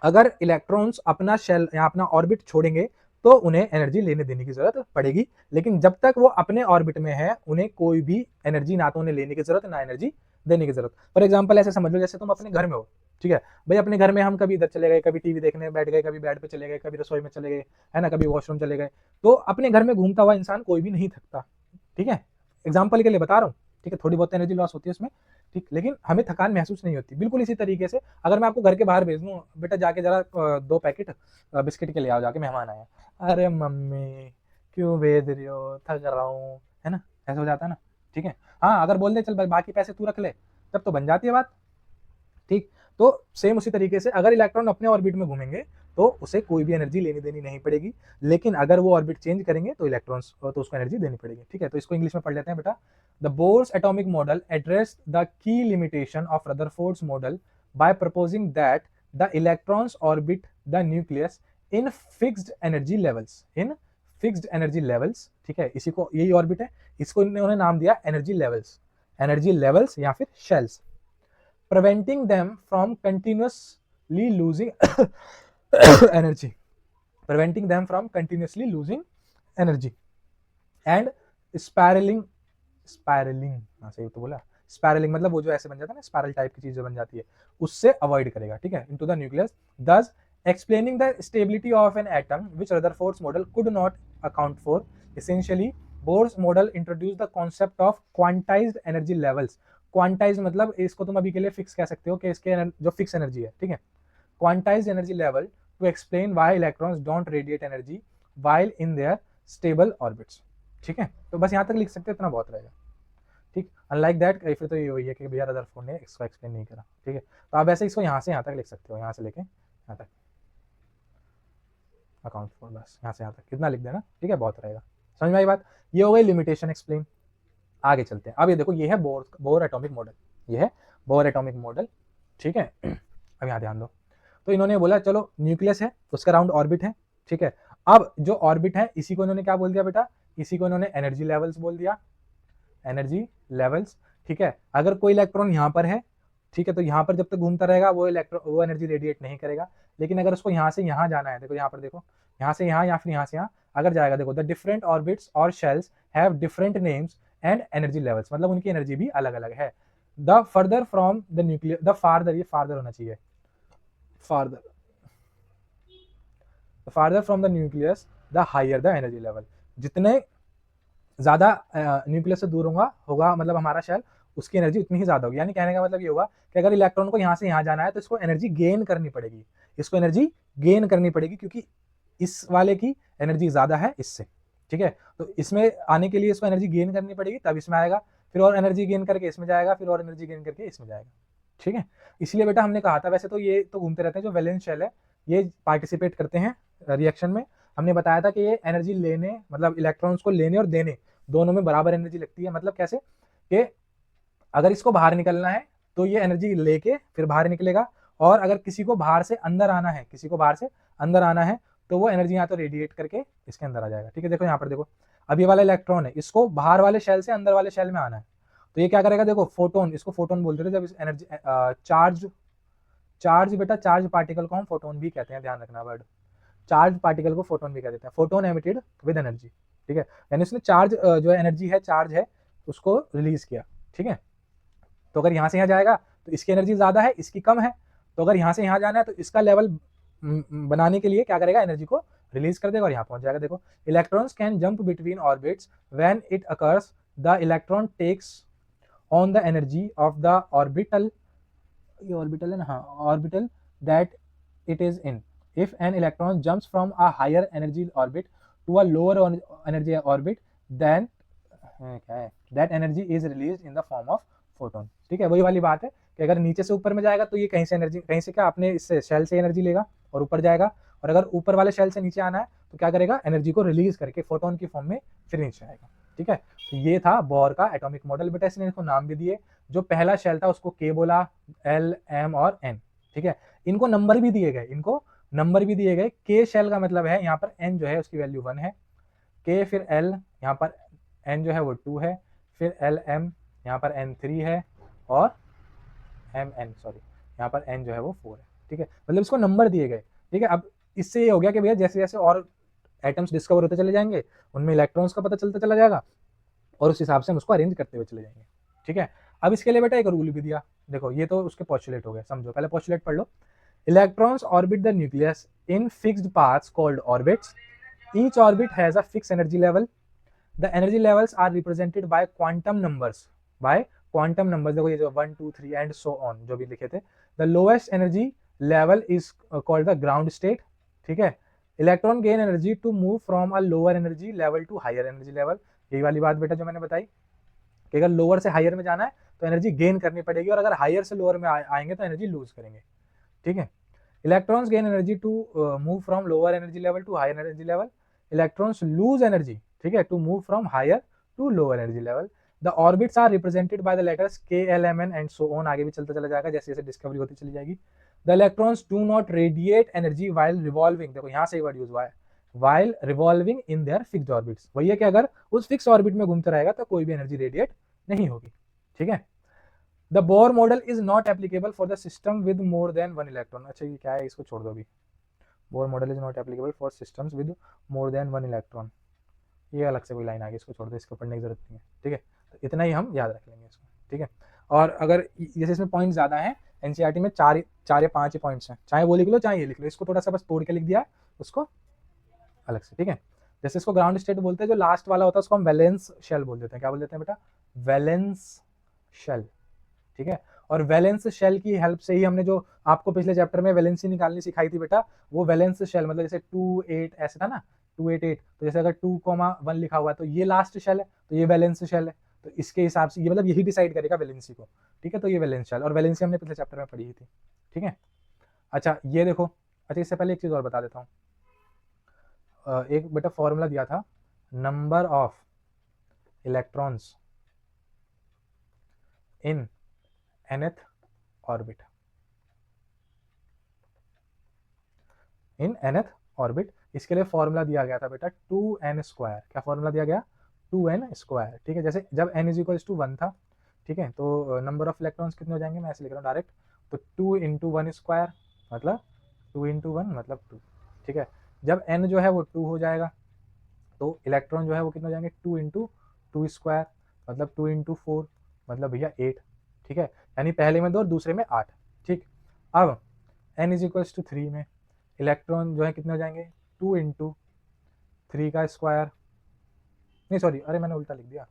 अगर इलेक्ट्रॉन्स अपना शेल या अपना ऑर्बिट छोड़ेंगे तो उन्हें एनर्जी लेने देने की जरूरत पड़ेगी, लेकिन जब तक वो अपने ऑर्बिट में है उन्हें कोई भी एनर्जी ना तो उन्हें लेने की जरूरत ना एनर्जी देने की जरूरत। फॉर एग्जाम्पल ऐसे समझ लो जैसे तुम अपने घर में हो, ठीक है भाई, अपने घर में हम कभी इधर चले गए, कभी टीवी देखने बैठ गए, कभी बेड पे चले गए, कभी रसोई में चले गए, है ना, कभी वॉशरूम चले गए, तो अपने घर में घूमता हुआ इंसान कोई भी नहीं थकता, ठीक है, एग्जाम्पल के लिए बता रहा हूँ, ठीक है, थोड़ी बहुत एनर्जी लॉस होती है उसमें, ठीक, लेकिन हमें थकान महसूस नहीं होती। बिल्कुल इसी तरीके से अगर मैं आपको घर के बाहर भेज दूं, बेटा जाके जरा 2 पैकेट बिस्किट के ले आओ, जाके मेहमान आए, अरे मम्मी क्यों भेज रही हो, थक रहा हूँ, है ना, ऐसा हो जाता है ना, ठीक है। हाँ अगर बोल दे चल भाई बाकी पैसे तू रख ले, तब तो बन जाती है बात, ठीक। तो सेम उसी तरीके से अगर इलेक्ट्रॉन अपने ऑर्बिट में घूमेंगे तो उसे कोई भी एनर्जी लेनी देनी नहीं पड़ेगी, लेकिन अगर वो ऑर्बिट चेंज करेंगे तो इलेक्ट्रॉन्स तो उसको एनर्जी देनी पड़ेगी, ठीक है। तो इसको इंग्लिश में पढ़ लेते हैं बेटा। The Bohr's atomic model address the key limitation of Rutherford's model by proposing that the electrons orbit the nucleus in fixed energy levels, in fixed energy levels, ठीक है, इसी को यही ऑर्बिट है, इसको इन्होंने नाम दिया एनर्जी लेवल्स, एनर्जी लेवल्स या फिर shells, preventing them from continuously losing energy, preventing them from continuously losing energy and spiraling हाँ सही तो बोला, spiraling मतलब वो जो ऐसे बन जाता है ना, स्पाइरल टाइप की चीज जो बन जाती है उससे अवॉइड करेगा, ठीक है, into the nucleus, thus explaining the stability of an atom which Rutherford's model could not account for. Essentially Bohr's model introduced the concept of quantized energy levels. Quantize मतलब इसको तुम अभी के लिए फिक्स कह सकते हो कि इसके जो फिक्स एनर्जी है, ठीक है, quantise energy level to explain why electrons don't radiate energy while in their stable orbits, ठीक है। तो बस यहाँ तक लिख सकते हो, इतना बहुत रहेगा, ठीक। अनलाइक दैट फिर तो ये वही है कि भैया रदरफोर्ड ने इसको एक्सप्लेन नहीं करा, ठीक है। तो आप ऐसे इसको यहाँ से यहाँ तक लिख सकते हो, यहाँ से लेके यहाँ तक अकाउंट फॉर, बस यहाँ से यहाँ तक कितना लिख देना, ठीक है, बहुत रहेगा। समझ में आई बात, ये हो गई लिमिटेशन एक्सप्लेन। आगे चलते हैं, अब ये देखो ये है बोर एटॉमिक मॉडल, ये है बोर एटॉमिक मॉडल, ठीक है। अब यहाँ ध्यान दो, तो इन्होंने बोला चलो न्यूक्लियस है उसका राउंड ऑर्बिट है, ठीक है। अब जो ऑर्बिट है इसी को इन्होंने क्या बोल दिया बेटा, इसी को इन्होंने एनर्जी लेवल्स बोल दिया, एनर्जी लेवल्स, ठीक है। अगर कोई इलेक्ट्रॉन यहाँ पर है, ठीक है, तो यहाँ पर जब तक घूमता रहेगा वो एनर्जी रेडिएट नहीं करेगा, लेकिन अगर उसको यहाँ से यहाँ जाना है, देखो यहाँ पर देखो, यहाँ से यहाँ या फिर यहाँ से यहाँ अगर जाएगा, देखो द डिफरेंट ऑर्बिट्स और shells have different names and energy levels, मतलब उनकी एनर्जी भी अलग अलग है। The further from the nuclear, the farther, ये फार्दर होना चाहिए, farther, farther from the nucleus the higher the energy level, जितने ज्यादा न्यूक्लियस से दूर होगा मतलब हमारा शेल, उसकी एनर्जी उतनी ही ज्यादा होगी। यानी कहने का मतलब ये होगा कि अगर इलेक्ट्रॉन को यहाँ से यहाँ जाना है तो इसको एनर्जी गेन करनी पड़ेगी, इसको एनर्जी गेन करनी पड़ेगी, क्योंकि इस वाले की एनर्जी ज्यादा है इससे, ठीक है। तो इसमें आने के लिए इसको एनर्जी गेन करनी पड़ेगी, तब इसमें आएगा, फिर और एनर्जी गेन करके इसमें जाएगा, फिर और एनर्जी गेन करके इसमें जाएगा, ठीक है। इसलिए बेटा हमने कहा था, वैसे तो ये तो घूमते रहते हैं, जो वैलेंस शेल है ये पार्टिसिपेट करते हैं रिएक्शन में। हमने बताया था कि ये एनर्जी लेने मतलब इलेक्ट्रॉन्स को लेने और देने दोनों में बराबर एनर्जी लगती है। मतलब कैसे कि अगर इसको बाहर निकलना है तो ये एनर्जी लेके फिर बाहर निकलेगा, और अगर किसी को बाहर से अंदर आना है, किसी को बाहर से अंदर आना है तो वो एनर्जी यहाँ तो रेडिएट करके इसके अंदर आ जाएगा, ठीक है। देखो यहाँ पर देखो, अब ये वाला इलेक्ट्रॉन है, इसको बाहर वाले शेल से अंदर वाले शेल में आना है, तो ये क्या करेगा, देखो फोटोन, इसको फोटोन बोलते थे जब इस एनर्जी चार्ज बेटा, चार्ज पार्टिकल को हम फोटोन भी कहते हैं, ध्यान रखना वर्ड, चार्ज पार्टिकल को फोटोन भी कह देते हैं, फोटोन एमिटेड विद एनर्जी, ठीक है। यानी उसने चार्ज जो एनर्जी है, चार्ज है, उसको रिलीज किया, ठीक है। तो अगर यहाँ से यहाँ जाएगा तो इसकी एनर्जी ज्यादा है, इसकी कम है, तो अगर यहाँ से यहाँ जाना है तो इसका लेवल बनाने के लिए क्या करेगा, एनर्जी को रिलीज कर देगा और यहाँ पहुंच जाएगा। देखो, electrons can jump between orbits when it occurs the electron takes on the energy of the orbital, ये ऑर्बिटल है ना, हाँ, orbital that it is in. If an electron jumps from a higher energy orbit to a lower energy orbit, then क्या है, that energy is released in the form of photon, ठीक है। वही वाली बात है कि अगर नीचे से ऊपर में जाएगा तो ये कहीं से एनर्जी, कहीं से क्या अपने इससे शेल से एनर्जी लेगा और ऊपर जाएगा, और अगर ऊपर वाले शेल से नीचे आना है तो क्या करेगा, एनर्जी को रिलीज करके फोटोन की फॉर्म में फिर नीचे आएगा, ठीक है। तो ये था बोर का एटॉमिक मॉडल बेटा, इसने इसको नाम भी दिए। जो पहला शेल था उसको के बोला, एल, एम और एन, ठीक है। इनको नंबर भी दिए गए, इनको नंबर भी दिए गए। के शेल का मतलब है यहाँ पर एन जो है उसकी वैल्यू 1 है, के फिर एल, यहाँ पर एन जो है वो 2 है, फिर एल एम यहाँ पर एन 3 है, और एम एन सॉरी यहाँ पर एन जो है वो 4 है, ठीक है। मतलब इसको नंबर दिए गए, ठीक है। अब इससे ये हो गया कि भैया जैसे जैसे और एटम्स डिस्कवर होते चले जाएंगे, उनमें इलेक्ट्रॉन्स का पता चलता चला जाएगा, और उस हिसाब से हम उसको अरेंज करते हुए चले जाएंगे, ठीक है। अब इसके लिए बेटा एक रूल भी दिया, देखो ये तो उसके पोस्टुलेट हो गए, समझो पहले पोस्टुलेट पढ़ लो। Electrons orbit the nucleus in fixed paths called orbits, each orbit has a fix energy level, the energy levels are represented by quantum numbers, by quantum numbers, देखो ये जो 1 2 3 एंड सो ऑन जो भी लिखे थे। The lowest energy level is called the ground state, ठीक है। Electron gain energy to move from a lower energy level to higher energy level, यही वाली बात बेटा जो मैंने बताई कि अगर लोअर से हायर में जाना है तो एनर्जी गेन करनी पड़ेगी, और अगर हायर से लोअर में आएंगे तो एनर्जी लूज करेंगे, ठीक है। Electrons gain energy to move from lower energy level to higher energy level, electrons lose energy, ठीक है, to move from higher to lower energy level. The orbits are represented by the letters K, L, M, N and so on, आगे भी चलता चला जाएगा जैसे जैसे discovery होती चली जाएगी। The electrons do not radiate energy while revolving, देखो यहाँ से वर्ड यूज हुआ है, while revolving in their fixed orbits, वही है कि अगर उस फिक्स ऑर्बिट में घूमता रहेगा तो कोई भी एनर्जी रेडिएट नहीं होगी, ठीक है। The Bohr model is not applicable for the system with more than 1 electron, अच्छा ये क्या है, इसको छोड़ दो अभी। Bohr model is not applicable for systems with more than 1 electron, ये अलग से कोई लाइन आ गई, इसको छोड़ दो, इसको पढ़ने की जरूरत नहीं है, ठीक है। तो इतना ही हम याद रख लेंगे इसको, ठीक है। और अगर जैसे इसमें पॉइंट ज्यादा है, एनसीईआरटी में 4 या 5 ही पॉइंट्स हैं, चाहे वो लिख लो चाहे ये लिख लो, इसको थोड़ा सा बस तोड़ के लिख दिया उसको अलग से, ठीक है। जैसे इसको ग्राउंड स्टेट बोलते हैं, जो लास्ट वाला होता है उसको हम वैलेंस शेल बोल देते हैं, क्या बोल देते हैं बेटा, वैलेंस शेल, ठीक है। और वैलेंस शेल की हेल्प से ही हमने जो आपको पिछले चैप्टर में वैलेंसी निकालनी सिखाई थी बेटा, वो वैलेंस शेल मतलब जैसे 2 8 ऐसे था ना, 288, तो जैसे अगर 2,1 लिखा हुआ है तो ये लास्ट शेल है, तो ये वैलेंस शेल है, तो इसके हिसाब से ये मतलब यही डिसाइड करेगा वैलेंसी को, ठीक है। तो ये वैलेंस शेल, और वैलेंसी हमने पिछले चैप्टर में पढ़ी थी, ठीक है। अच्छा ये देखो, अच्छा इससे पहले एक चीज और बता देता हूँ, एक बेटा फॉर्मूला दिया था, number of electrons in nth orbit, in nth orbit, इसके लिए फॉर्मूला दिया गया था बेटा 2n², क्या फॉर्मूला दिया गया, 2n², ठीक है। जैसे जब n इज 1 था, ठीक है, तो नंबर ऑफ इलेक्ट्रॉन्स कितने हो जाएंगे, मैं ऐसे लिख रहा हूँ डायरेक्ट, तो 2 × 1² मतलब 2 × 1 मतलब 2, ठीक है। जब n जो है वो 2 हो जाएगा तो इलेक्ट्रॉन जो है वो कितने हो जाएंगे, 2 × 2² मतलब 2 × 4 मतलब भैया 8, ठीक है। यानी पहले में 2 और दूसरे में 8, ठीक। अब n इज 3 में इलेक्ट्रॉन जो है कितने हो जाएंगे, 2 × 3 का स्क्वायर, नहीं सॉरी, अरे मैंने उल्टा लिख दिया,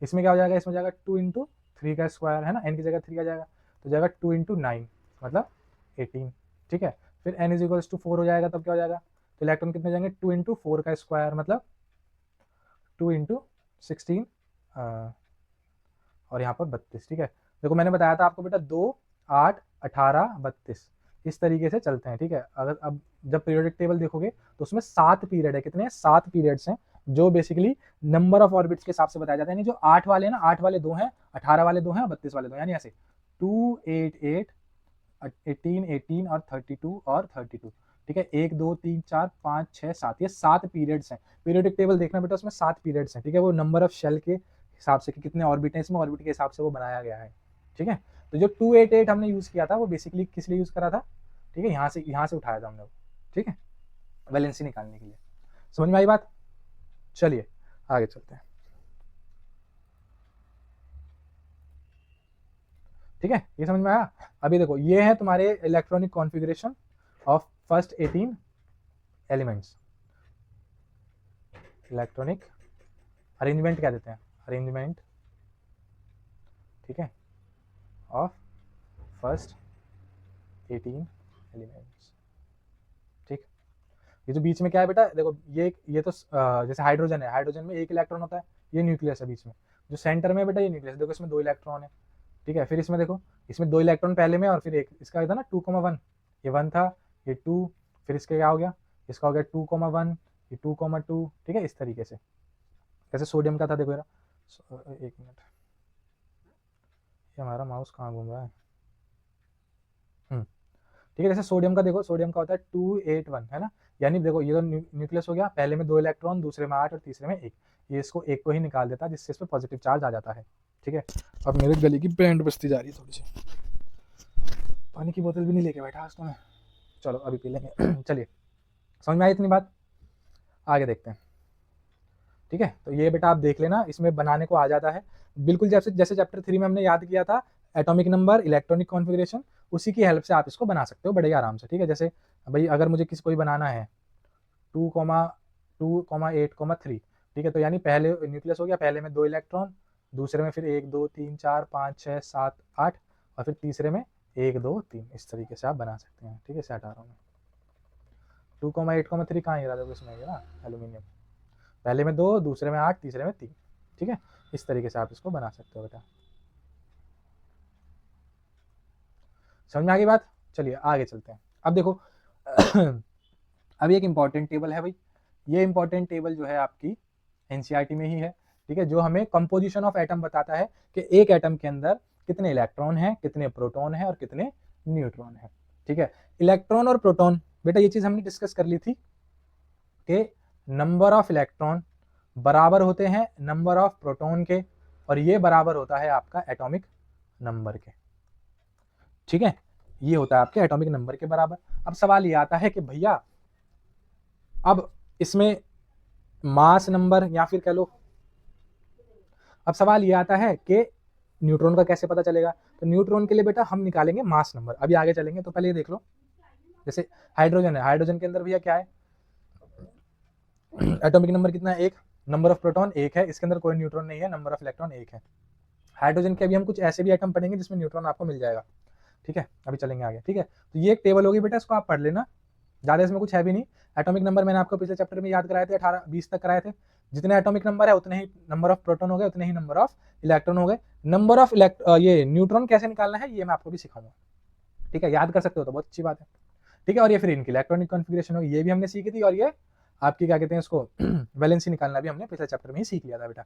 इसमें क्या हो जाएगा, इसमें जाएगा 2 × 3 का स्क्वायर, है ना, n की जगह 3 आ जाएगा, तो जाएगा 2 × 9 मतलब 18, ठीक है। फिर n इज 4 हो जाएगा, तब क्या हो जाएगा, तो इलेक्ट्रॉन कितने हो जाएंगे, 2 × 4 का स्क्वायर मतलब 2 × 16 और यहाँ पर 32, ठीक है। देखो मैंने बताया था आपको बेटा 2 8 18 32 इस तरीके से चलते हैं, ठीक है। अगर अब जब पीरियोडिक टेबल देखोगे तो उसमें 7 पीरियड है, कितने 7 पीरियड्स हैं, जो बेसिकली नंबर ऑफ ऑर्बिट्स के हिसाब से बताया जाता है, यानी जो 8 वाले हैं ना, 8 वाले 2 हैं, 18 वाले 2 हैं और 32 वाले 2, यानी ऐसे 2 8 8 18 18 और 32 और 32, ठीक है। 1 2 3 4 5 6 7, ये 7 पीरियड्स हैं। पीरियोडिक टेबल देखना बेटा, उसमें 7 पीरियड्स हैं, ठीक है। वो नंबर ऑफ शेल के हिसाब से कि कितने ऑर्बिट हैं इसमें, ऑर्बिट के हिसाब से वो बनाया गया है, ठीक है। तो जो 288 हमने यूज किया था वो बेसिकली किस लिए यूज करा था, ठीक है, यहाँ से उठाया था हमने, ठीक है, वैलेंसी निकालने के लिए। समझ में आई बात, चलिए आगे चलते हैं, ठीक है, ये समझ में आया। अभी देखो ये है तुम्हारे electronic configuration of first 18 elements, electronic arrangement क्या देते हैं, अरेंजमेंट, ठीक है, ऑफ फर्स्ट 18 एलिमेंट्स, ठीक। ये जो बीच में क्या है बेटा, देखो ये तो जैसे हाइड्रोजन है, हाइड्रोजन में 1 इलेक्ट्रॉन होता है, ये न्यूक्लियस है बीच में, जो सेंटर में बेटा ये न्यूक्लियस, देखो इसमें 2 इलेक्ट्रॉन है, ठीक है। फिर इसमें देखो, इसमें 2 इलेक्ट्रॉन पहले में और फिर एक इसका था ना 2,1, ये 1 था, ये 2, फिर इसके क्या हो गया, इसका हो गया 2,1, ये 2,2, ठीक है, इस तरीके से। जैसे सोडियम का था, देखो यार, एक मिनट, ये हमारा माउस कहाँ घूम रहा है, ठीक है। जैसे सोडियम का देखो, सोडियम का होता है 281, है ना, यानी देखो ये तो न्यूक्लियस हो गया, पहले में 2 इलेक्ट्रॉन, दूसरे में 8 और तीसरे में 1, ये इसको एक को ही निकाल देता है, जिससे इस पर पॉजिटिव चार्ज आ जाता है, ठीक है। अब मेरे गले की बैंड बजती जा रही है थोड़ी सी, पानी की बोतल भी नहीं लेके बैठा आज तो मैं, चलो अभी पी लेंगे। चलिए, समझ में आई इतनी बात, आगे देखते हैं, ठीक है। तो ये बेटा आप देख लेना, इसमें बनाने को आ जाता है बिल्कुल, जैसे जैसे चैप्टर 3 में हमने याद किया था एटॉमिक नंबर, इलेक्ट्रॉनिक कॉन्फ़िगरेशन, उसी की हेल्प से आप इसको बना सकते हो बड़े आराम से, ठीक है। जैसे भाई अगर मुझे किसी कोई बनाना है 2,8,3, ठीक है, तो यानी पहले न्यूक्लियस हो गया, पहले में 2 इलेक्ट्रॉन, दूसरे में फिर 1 2 3 4 5 6 7 8 और फिर तीसरे में 1 2 3, इस तरीके से आप बना सकते हैं, ठीक है। इसे हटा रहा हूँ मैं, 2,8,3 कहाँ है, इसमें है ना एल्यूमिनियम, पहले में 2, दूसरे में 8, तीसरे में 3, ठीक है। इस तरीके से आप इसको बना सकते हो बेटा, समझ में आ गई बात। चलिए आगे चलते हैं। अब देखो अब एक इंपॉर्टेंट टेबल है भाई, ये इंपॉर्टेंट टेबल जो है आपकी एनसीईआरटी में ही है, ठीक है, जो हमें कंपोजिशन ऑफ एटम बताता है कि एक एटम के अंदर कितने इलेक्ट्रॉन हैं, कितने प्रोटॉन हैं और कितने न्यूट्रॉन हैं, ठीक है। इलेक्ट्रॉन और प्रोटॉन, बेटा ये चीज हमने डिस्कस कर ली थी कि नंबर ऑफ इलेक्ट्रॉन बराबर होते हैं नंबर ऑफ प्रोटॉन के, और ये बराबर होता है आपका एटॉमिक नंबर के, ठीक है, ये होता है आपके एटॉमिक नंबर के बराबर। अब सवाल ये आता है कि भैया अब इसमें मास नंबर या फिर कह लो, अब सवाल ये आता है कि न्यूट्रॉन का कैसे पता चलेगा, तो न्यूट्रॉन के लिए बेटा हम निकालेंगे मास नंबर, अभी आगे चलेंगे। तो पहले ये देख लो, जैसे हाइड्रोजन है, हाइड्रोजन के अंदर भैया क्या है, एटॉमिक नंबर कितना है, 1, नंबर ऑफ प्रोटॉन 1 है, इसके अंदर कोई न्यूट्रॉन नहीं है, नंबर ऑफ इलेक्ट्रॉन 1 है। हाइड्रोजन के अभी हम कुछ ऐसे भी एटम पढ़ेंगे जिसमें न्यूट्रॉन आपको मिल जाएगा, ठीक है, अभी चलेंगे आगे, ठीक है। तो ये एक टेबल होगी बेटा, इसको आप पढ़ लेना, ज़्यादा इसमें कुछ है भी नहीं। एटॉमिक नंबर मैंने आपको पिछले चैप्टर में याद कराए थे, 18 20 तक कराए थे। जितने एटॉमिक नंबर है उतने ही नंबर ऑफ प्रोटॉन हो गए, उतने ही नंबर ऑफ इलेक्ट्रॉन हो गए। नंबर ऑफ ये न्यूट्रॉन कैसे निकालना है ये मैं आपको भी सिखाऊंगा, ठीक है, याद कर सकते हो तो बहुत अच्छी बात है, ठीक है। और ये फिर इनकी इलेक्ट्रॉनिक कॉन्फ़िगरेशन होगी, ये भी हमने सीखी थी, और ये आपकी क्या कहते हैं इसको वैलेंसी निकालना भी हमने पिछले चैप्टर में ही सीख लिया था बेटा,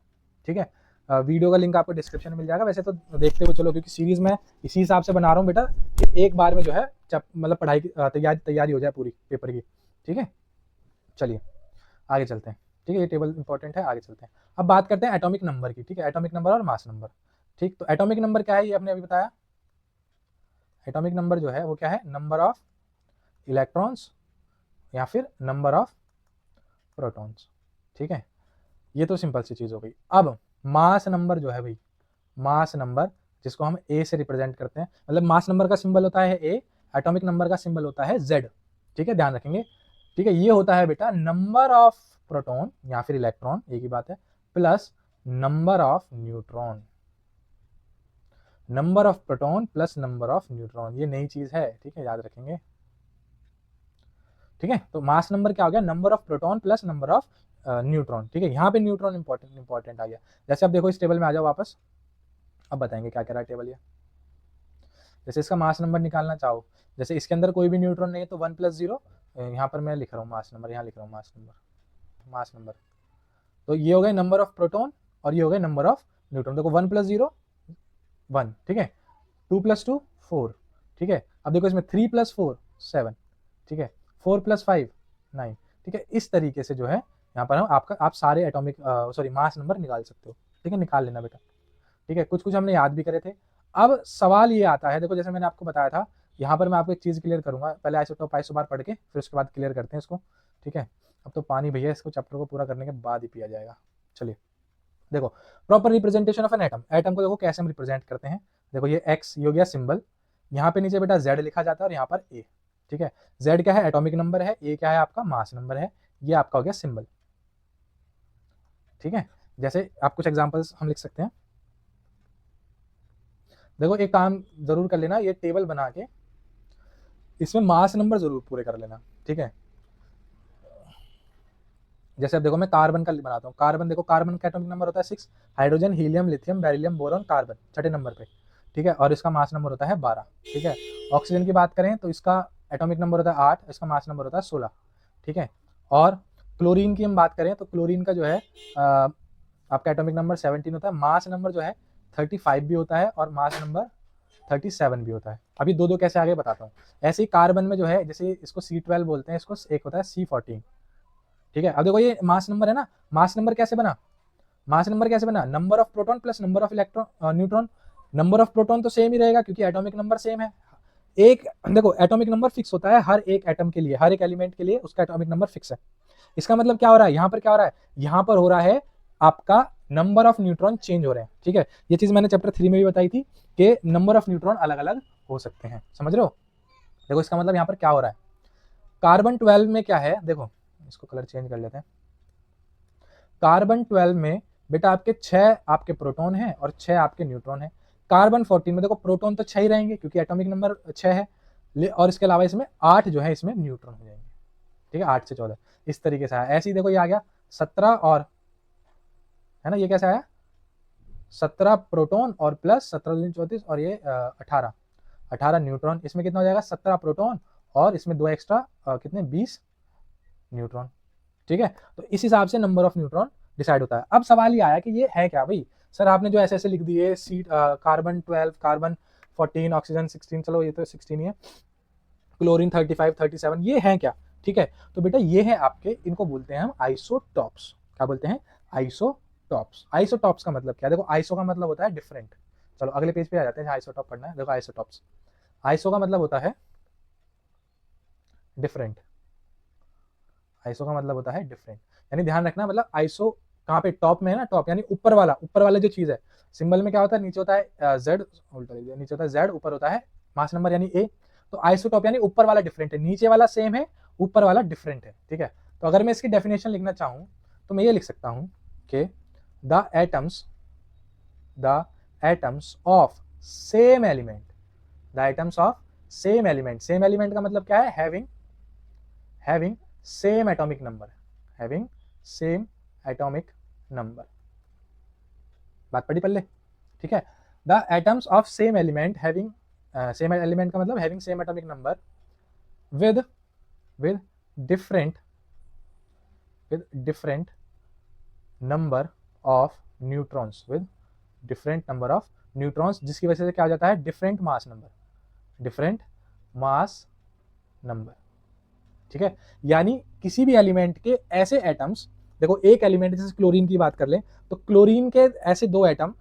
ठीक है। वीडियो का लिंक आपको डिस्क्रिप्शन में मिल जाएगा, वैसे तो देखते हुए चलो, क्योंकि सीरीज में इसी हिसाब से बना रहा हूँ बेटा कि एक बार में जो है मतलब पढ़ाई की तैयारी हो जाए पूरी पेपर की, ठीक है। चलिए आगे चलते हैं, ठीक है, ये टेबल इंपॉर्टेंट है, आगे चलते हैं। अब बात करते हैं एटॉमिक नंबर की, ठीक है, एटॉमिक नंबर और मास नंबर, ठीक। तो एटॉमिक नंबर क्या है ये आपने अभी बताया, एटॉमिक नंबर जो है वो क्या है, नंबर ऑफ इलेक्ट्रॉन्स या फिर नंबर ऑफ प्रोटॉन्स, ठीक है, ये तो सिंपल सी चीज हो गई। अब मास नंबर जो है भाई, मास नंबर जिसको हम ए से रिप्रेजेंट करते हैं, मतलब मास नंबर का सिंबल होता है ए, एटॉमिक नंबर का सिंबल होता है जेड, ठीक है, ध्यान रखेंगे, ठीक है। ये होता है बेटा नंबर ऑफ प्रोटॉन या फिर इलेक्ट्रॉन, एक ही बात है, plus number of neutron, number of proton plus number of neutron, ये नई चीज है, ठीक है, याद रखेंगे, ठीक है। तो मास नंबर क्या हो गया, number of proton plus number of neutron, ठीक है। यहाँ पे न्यूट्रॉन इंपॉर्टेंट आ गया। जैसे अब देखो इस टेबल में आ जाओ वापस, अब बताएंगे क्या कह रहा है टेबल ये। जैसे इसका मास नंबर निकालना चाहो, जैसे इसके अंदर कोई भी न्यूट्रॉन नहीं है तो 1 + 0, यहाँ पर मैं लिख रहा हूँ मास नंबर, यहाँ लिख रहा हूँ मास नंबर, तो ये हो गए नंबर ऑफ प्रोटॉन और ये हो गए नंबर ऑफ न्यूट्रॉन। देखो 1 + 0 1, ठीक है, 2 + 2 4, ठीक है। अब देखो इसमें 3 + 4 7, ठीक है, 4 + 5 9, ठीक है। इस तरीके से जो है यहाँ पर हम आप सारे एटॉमिक मास नंबर निकाल सकते हो, ठीक है, निकाल लेना बेटा, ठीक है। कुछ कुछ हमने याद भी करे थे। अब सवाल ये आता है, देखो जैसे मैंने आपको बताया था, यहाँ पर मैं आपको एक चीज़ क्लियर करूंगा, पहले आइसोटोप आइसोबार पढ़ के फिर उसके बाद क्लियर करते हैं इसको, ठीक है। अब तो पानी भैया इसको चैप्टर को पूरा करने के बाद ही पिया जाएगा। चलिए देखो, proper representation of an atom, atom को देखो कैसे हम रिप्रेजेंट करते हैं। देखो ये एक्स, ये हो गया सिंबल, यहाँ पे नीचे बेटा जेड लिखा जाता है और यहाँ पर ए, ठीक है। जेड क्या है, एटॉमिक नंबर है, ए क्या है आपका मास नंबर है, ये आपका हो गया सिंबल, ठीक है। जैसे आप कुछ एग्जांपल्स हम लिख सकते हैं, देखो एक काम जरूर कर लेना, ये टेबल बना के इसमें मास नंबर जरूर पूरे कर लेना, ठीक है। जैसे अब देखो मैं कार्बन का बनाता हूँ, कार्बन देखो, कार्बन का एटॉमिक नंबर होता है 6, hydrogen, helium, lithium, beryllium, boron, carbon छठे नंबर पे, ठीक है, और इसका मास नंबर होता है 12, ठीक है। ऑक्सीजन की बात करें तो इसका एटॉमिक नंबर होता है 8, इसका मास नंबर होता है 16, ठीक है। और क्लोरीन की हम बात करें तो क्लोरीन का जो है आपका एटॉमिक नंबर 17 होता है, मास नंबर जो है 35 भी होता है और मास नंबर 37 भी होता है। अभी दो दो कैसे आगे बताता हूँ। ऐसे ही कार्बन में जो है, जैसे इसको C12 बोलते हैं, इसको एक होता है C14, ठीक है। अब देखो ये मास नंबर है ना, मास नंबर कैसे बना, मास नंबर कैसे बना, number of proton plus number of electron neutron. Number of proton तो सेम ही रहेगा क्योंकि एटॉमिक नंबर सेम है। एक देखो एटॉमिक नंबर फिक्स होता है हर एक एटम के लिए, हर एक एलिमेंट के लिए उसका एटॉमिक नंबर फिक्स है। इसका मतलब क्या हो रहा है, यहाँ पर क्या हो रहा है, यहाँ पर हो रहा है आपका नंबर ऑफ न्यूट्रॉन चेंज हो रहे हैं, ठीक है। ये चीज मैंने चैप्टर 3 में भी बताई थी कि नंबर ऑफ न्यूट्रॉन अलग अलग हो सकते हैं, समझ रहे हो। देखो इसका मतलब यहाँ पर क्या हो रहा है, कार्बन 12 में क्या है, देखो इसको कलर चेंज कर लेते हैं। कार्बन 12 में बेटा आपके 6 आपके प्रोटॉन हैं और 6 आपके न्यूट्रॉन हैं। कार्बन 14 में देखो प्रोटॉन तो 6 ही रहेंगे क्योंकि एटॉमिक नंबर 6 है, और इसके अलावा इसमें 8 जो है इसमें न्यूट्रॉन हो जाएंगे, ठीक है, 8 से 14 इस तरीके से आया। ऐसे ही देखो ये आ गया 17 और, है ना, ये कैसे आया 17 प्रोटॉन और प्लस 17 34 और ये 18 न्यूट्रॉन। इसमें कितना हो जाएगा 17 प्रोटॉन और इसमें 2 एक्स्ट्रा कितने 20 न्यूट्रॉन, ठीक है। तो इस हिसाब से नंबर ऑफ न्यूट्रॉन डिसाइड होता है। अब सवाल ये आया कि ये है क्या भाई, सर आपने जो ऐसे ऐसे लिख दिए कार्बन 12, कार्बन 14, ऑक्सीजन 16, चलो ये तो 16 ही है, क्लोरीन 35, 37, ये है क्या, ठीक है। तो बेटा ये है आपके, इनको बोलते हैं हम आइसोटॉप्स। क्या बोलते हैं, आइसोटॉप्स। आइसोटॉप्स का मतलब क्या, देखो आइसो का मतलब होता है डिफरेंट। चलो अगले पेज पे आ जाते हैं, आइसोटॉप पढ़ना है। देखो आइसोटॉप्स, आइसो का मतलब होता है डिफरेंट, आइसो का मतलब होता है डिफरेंट, यानी ध्यान रखना, मतलब आइसो कहाँ पे, टॉप में है ना, टॉप यानी ऊपर वाला, ऊपर वाला जो चीज है। सिंबल में क्या होता है, नीचे होता है जेड, उल्टा लिख दिया, नीचे होता है जेड, ऊपर होता है मास नंबर यानी ए। तो आइसोटॉप यानी ऊपर वाला डिफरेंट है, नीचे वाला सेम है, ऊपर वाला डिफरेंट है, ठीक है। तो अगर मैं इसकी डेफिनेशन लिखना चाहूं तो मैं ये लिख सकता हूं कि the atoms of same element, the atoms of same element, same element का मतलब क्या है, having same atomic number, having same atomic number. बात पढ़ी पल्ले, ठीक है। The atoms of same element having, same element का मतलब having same atomic number with different number of neutrons, with different number of neutrons, जिसकी वजह से क्या हो जाता है, different mass number, different mass number, ठीक है। यानी किसी भी एलिमेंट के ऐसे एटम्स, देखो एक एलिमेंट जैसे क्लोरीन की बात कर लें तो क्लोरीन के ऐसे 2 एटम,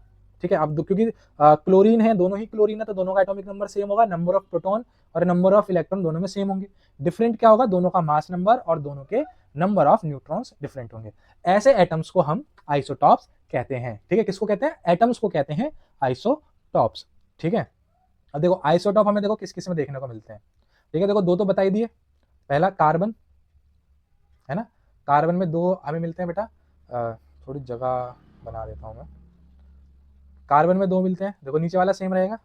ठीक है। अब क्योंकि क्लोरीन है, दोनों ही क्लोरीन है, तो दोनों का एटॉमिक नंबर सेम होगा, नंबर ऑफ प्रोटॉन और नंबर ऑफ इलेक्ट्रॉन दोनों में सेम होंगे। डिफरेंट क्या होगा, दोनों का मास नंबर और दोनों के नंबर ऑफ न्यूट्रॉन्स डिफरेंट होंगे। ऐसे एटम्स को हम आइसोटॉप्स कहते हैं, ठीक है। किसको कहते हैं, एटम्स को कहते हैं आइसोटॉप्स, ठीक है। अब देखो आइसोटॉप हमें देखो किस किस में देखने को मिलते हैं, ठीक है। देखो 2 तो बता ही दिए, पहला कार्बन है ना, कार्बन में 2 हमें मिलते हैं बेटा, थोड़ी जगह बना देता हूं मैं, कार्बन में 2 मिलते हैं, देखो नीचे वाला सेम रहेगा,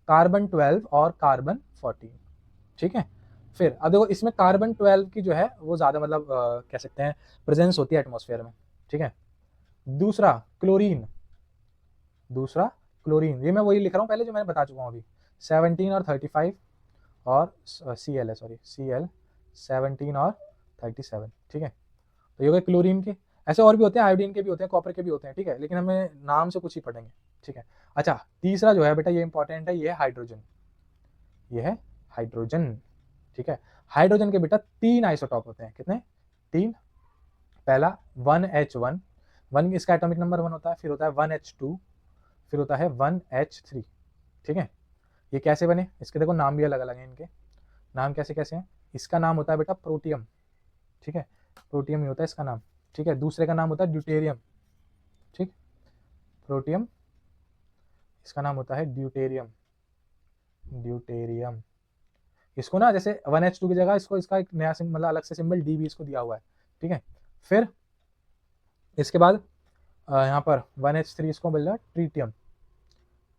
कार्बन 12 और कार्बन 14, ठीक है। फिर अब देखो इसमें कार्बन 12 की जो है वो ज्यादा मतलब कह सकते हैं प्रेजेंस होती है एटमॉस्फेयर में, ठीक है। दूसरा क्लोरीन, ये मैं वही लिख रहा हूँ पहले जो मैंने बता चुका हूँ अभी, 17 और 35 और Cl है, सॉरी Cl 17 और 37, ठीक है। तो ये हो गए क्लोरीन के। ऐसे और भी होते हैं, आयोडीन के भी होते हैं, कॉपर के भी होते हैं, ठीक है, लेकिन हमें नाम से कुछ ही पढ़ेंगे, ठीक है। अच्छा तीसरा जो है बेटा ये इंपॉर्टेंट है, ये है हाइड्रोजन, ये है हाइड्रोजन, ठीक है। हाइड्रोजन के बेटा 3 आइसोटॉप होते हैं, कितने, 3। पहला 1H1, 1 इसका एटॉमिक नंबर 1 होता है, फिर होता है 1H2, फिर होता है 1H3, ठीक है। ये कैसे बने, इसके देखो नाम भी अलग अलग हैं, इनके नाम कैसे कैसे हैं। इसका नाम होता है बेटा प्रोटियम, ठीक है, प्रोटियम ही होता है इसका नाम, ठीक है। दूसरे का नाम होता है ड्यूटेरियम, ठीक, प्रोटियम, इसका नाम होता है ड्यूटेरियम, ड्यूटेरियम। इसको ना जैसे 1H2 की जगह इसको इसका एक नया सिंबल, मतलब अलग से सिंबल डी भी इसको दिया हुआ है, ठीक है। फिर इसके बाद यहाँ पर 1H3 इसको मिल रहा है ट्रीटियम,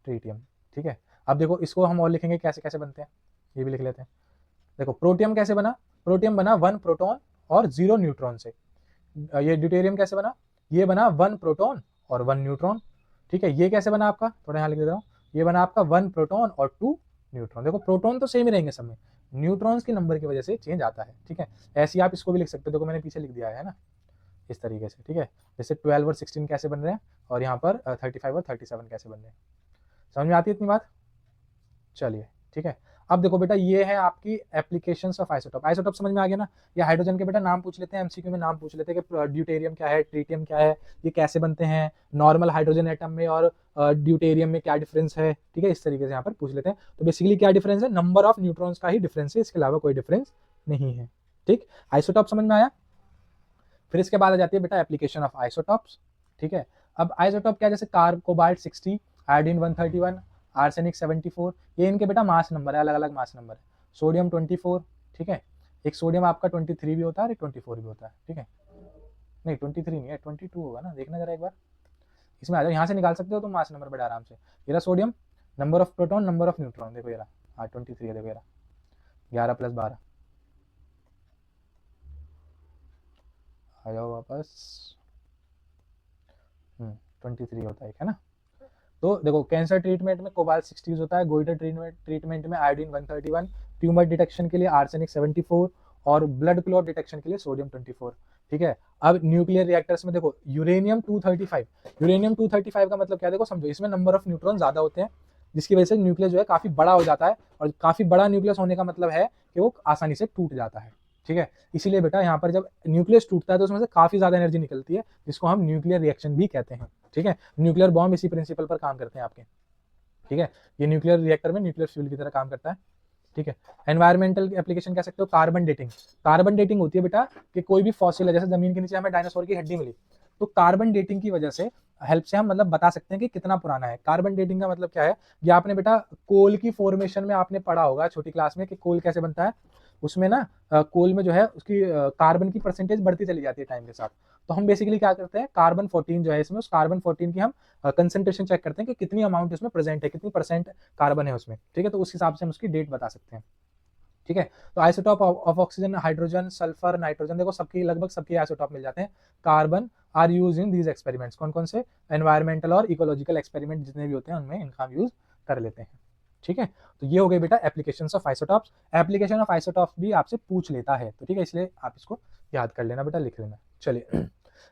ट्रीटियम, ठीक है। अब देखो इसको हम और लिखेंगे कैसे कैसे बनते हैं, ये भी लिख लेते हैं। देखो प्रोटियम कैसे बना, प्रोटियम बना 1 प्रोटॉन और 0 न्यूट्रॉन से। ये ड्यूटेरियम कैसे बना, ये बना 1 प्रोटॉन और 1 न्यूट्रॉन, ठीक है। ये कैसे बना आपका, थोड़ा यहाँ लिख देता हूँ, ये बना आपका 1 प्रोटॉन और 2 न्यूट्रॉन। देखो प्रोटॉन तो सेम ही रहेंगे सब में, न्यूट्रॉन्स के नंबर की वजह से चेंज आता है, ठीक है। ऐसे ही आप इसको भी लिख सकते हो, देखो मैंने पीछे लिख दिया है ना, इस तरीके से, ठीक है। जैसे 12 और 16 कैसे बन रहे हैं, और यहाँ पर 35 और 37 कैसे बन रहे हैं। समझ में आती है इतनी बात? चलिए, ठीक है। अब देखो बेटा, ये है आपकी एप्लीकेशंस ऑफ आइसोटोप। आइसोटोप समझ में आ गया ना। ये हाइड्रोजन के बेटा नाम पूछ लेते हैं, एमसीक्यू में नाम पूछ लेते हैं कि ड्यूटेरियम क्या है, ट्रीटियम क्या है, ये कैसे बनते हैं, नॉर्मल हाइड्रोजन एटम में और ड्यूटेरियम में क्या डिफरेंस है, ठीक है। इस तरीके से यहाँ पर पूछ लेते हैं। तो बेसिकली क्या डिफरेंस है, नंबर ऑफ न्यूट्रॉन्स का ही डिफरेंस है, इसके अलावा कोई डिफरेंस नहीं है, ठीक। आइसोटॉप समझ में आया। फिर इसके बाद आ जाती है बेटा एप्लीकेशन ऑफ आइसोटॉप्स, ठीक है। अब आइसोटॉप क्या, जैसे कोबाल्ट 60, आयोडीन 131, आर्सेनिक 74, ये इनके बेटा मास नंबर है, अलग अलग मास नंबर है। सोडियम 24, ठीक है। एक सोडियम आपका 23 भी होता है और एक 24 भी होता है, ठीक है। नहीं 23 नहीं है, 22 होगा ना, देखना जरा एक बार। इसमें आ जाओ, यहाँ से निकाल सकते हो तुम मास नंबर बड़ा आराम से। ये रहा sodium, number of proton, number of neutron, देखो ये रहा, हाँ 23 है, देखो ये रहा 11 + 12। आ जाओ वापस, 23 होता है ना। तो देखो कैंसर ट्रीटमेंट में कोबाल्ट 60 होता है, गोइटर ट्रीटमेंट में आयोडीन 131, ट्यूमर डिटेक्शन के लिए आर्सेनिक 74 और ब्लड क्लॉट डिटेक्शन के लिए सोडियम 24, ठीक है। अब न्यूक्लियर रिएक्टर्स में देखो यूरेनियम 235, यूरेनियम 235 का मतलब क्या, देखो समझो, इसमें नंबर ऑफ न्यूट्रॉन ज्यादा होते हैं, जिसकी वजह से न्यूक्लियस जो है काफी बड़ा हो जाता है, और काफी बड़ा न्यूक्लियस होने का मतलब है कि वो आसानी से टूट जाता है, ठीक है। इसीलिए बेटा यहाँ पर जब न्यूक्लियस टूटता है तो उसमें से काफी ज्यादा एनर्जी निकलती है, जिसको हम न्यूक्लियर रिएक्शन भी कहते हैं, ठीक है। न्यूक्लियर बॉम्ब इसी प्रिंसिपल पर काम करते हैं आपके, ठीक है। ये न्यूक्लियर रिएक्टर में न्यूक्लियर फ्यूल की तरह काम करता है, ठीक है। एनवायरमेंटल एप्लीकेशन कह सकते हो, कार्बन डेटिंग। कार्बन डेटिंग होती है बेटा कि कोई भी फॉसिल है, जैसे जमीन के नीचे हमें डायनासोर की हड्डी मिली, तो कार्बन डेटिंग की वजह से हेल्प से हम मतलब बता सकते हैं कि कितना पुराना है। कार्बन डेटिंग का मतलब क्या है, ये आपने बेटा कोल की फॉर्मेशन में आपने पढ़ा होगा छोटी क्लास में कि कोल कैसे बनता है। उसमें ना कोल में जो है उसकी कार्बन की परसेंटेज बढ़ती चली जाती है टाइम के साथ। तो हम बेसिकली क्या करते हैं, कार्बन 14 जो है इसमें, उस कार्बन 14 की हम कंसेंट्रेशन चेक करते हैं कि कितनी अमाउंट उसमें प्रेजेंट है, कितनी % कार्बन है उसमें, ठीक है। तो उस हिसाब से हम उसकी डेट बता सकते हैं, ठीक है। तो isotope of oxygen, hydrogen, sulphur, nitrogen, देखो सबकी लगभग सबके आइसोटॉप मिल जाते हैं। Carbon are use in these experiments, कौन कौन से, एनवायरमेंटल और इकोलॉजिकल एक्सपेरिमेंट जितने भी होते हैं उनमें इनका हम यूज कर लेते हैं, ठीक है। तो ये हो गई बेटा applications of isotopes. Application of isotopes भी आपसे पूछ लेता है, तो ठीक है, इसलिए आप इसको याद कर लेना बेटा, लिख लेना। चलिए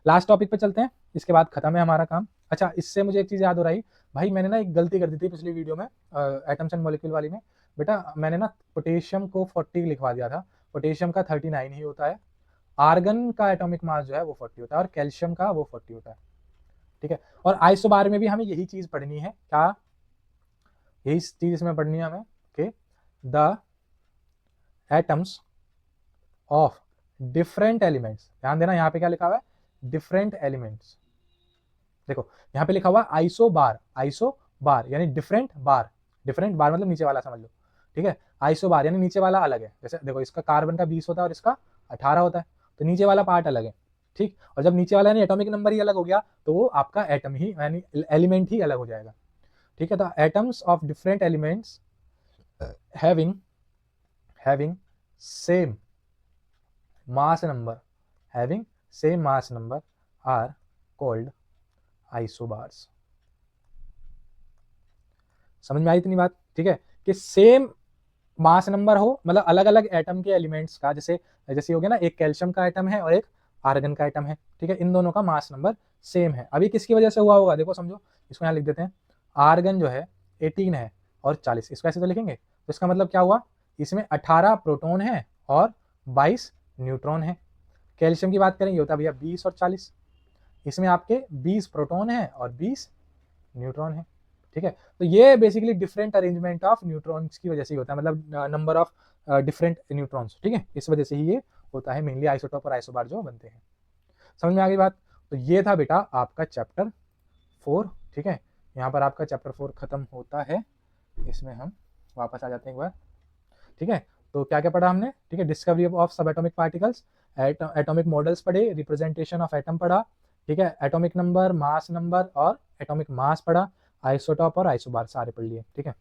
लास्ट टॉपिक पे चलते हैं, इसके बाद खत्म है हमारा काम। अच्छा, इससे मुझे एक चीज याद हो रही, भाई मैंने ना एक गलती कर दी थी पिछली वीडियो में, एटम्स एंड मॉलिक्यूल वाली में। बेटा मैंने ना पोटेशियम को 40 लिखवा दिया था, पोटेशियम का 39 ही होता है, आर्गन का एटॉमिक मास जो है वो 40 होता है, और कैल्शियम का वो 40 होता है, ठीक है। और आइसोबार में भी हमें यही चीज पढ़नी है, क्या, यही चीज इसमें पढ़नी है हमें कि the atoms of different elements, ध्यान देना यहाँ पे क्या लिखा हुआ है, डिफरेंट एलिमेंट्स। देखो यहाँ पे लिखा हुआ आइसो बार, आइसो बार यानी डिफरेंट बार, डिफरेंट बार मतलब नीचे वाला समझ लो, ठीक है। आइसो बार यानी नीचे वाला अलग है, जैसे देखो इसका कार्बन का 20 होता है और इसका 18 होता है, तो नीचे वाला पार्ट अलग है, ठीक। और जब नीचे वाला यानी एटॉमिक नंबर ही अलग हो गया तो वो आपका एटम ही यानी एलिमेंट ही अलग हो जाएगा, ठीक है। तो atoms of different elements having same mass number, having same mass number are called isobars. समझ में आई इतनी बात, ठीक है। कि सेम मास नंबर हो, मतलब अलग अलग एटम के एलिमेंट्स का, जैसे जैसे हो गया ना, एक कैल्शियम का एटम है और एक आर्गन का एटम है, ठीक है। इन दोनों का मास नंबर सेम है। अभी किसकी वजह से हुआ होगा, देखो समझो, इसको यहाँ लिख देते हैं, आर्गन जो है 18 है और 40, इसको ऐसे तो लिखेंगे, तो इसका मतलब क्या हुआ, इसमें 18 प्रोटॉन है और 22 न्यूट्रॉन है। कैल्शियम की बात करेंगे, होता है भैया 20 और 40, इसमें आपके 20 प्रोटॉन है और 20 न्यूट्रॉन है, ठीक है। तो ये basically different arrangement of neutrons की वजह से ही होता है, मतलब नंबर ऑफ डिफरेंट न्यूट्रॉन्स, ठीक है, इस वजह से ही ये होता है, मेनली आइसोटॉप और आइसोबार जो बनते हैं। समझ में आ गई बात। तो ये था बेटा आपका चैप्टर 4, ठीक है। यहाँ पर आपका चैप्टर 4 खत्म होता है, इसमें हम वापस आ जाते हैं एक बार, ठीक है। तो क्या क्या पढ़ा हमने, ठीक है, डिस्कवरी ऑफ सब एटॉमिक पार्टिकल्स, एटॉमिक मॉडल्स पढ़े, रिप्रेजेंटेशन ऑफ एटम पढ़ा, ठीक है, एटॉमिक नंबर, मास नंबर और एटॉमिक मास पढ़ा, आइसोटॉप और आइसोबार सारे पढ़ लिए, ठीक है।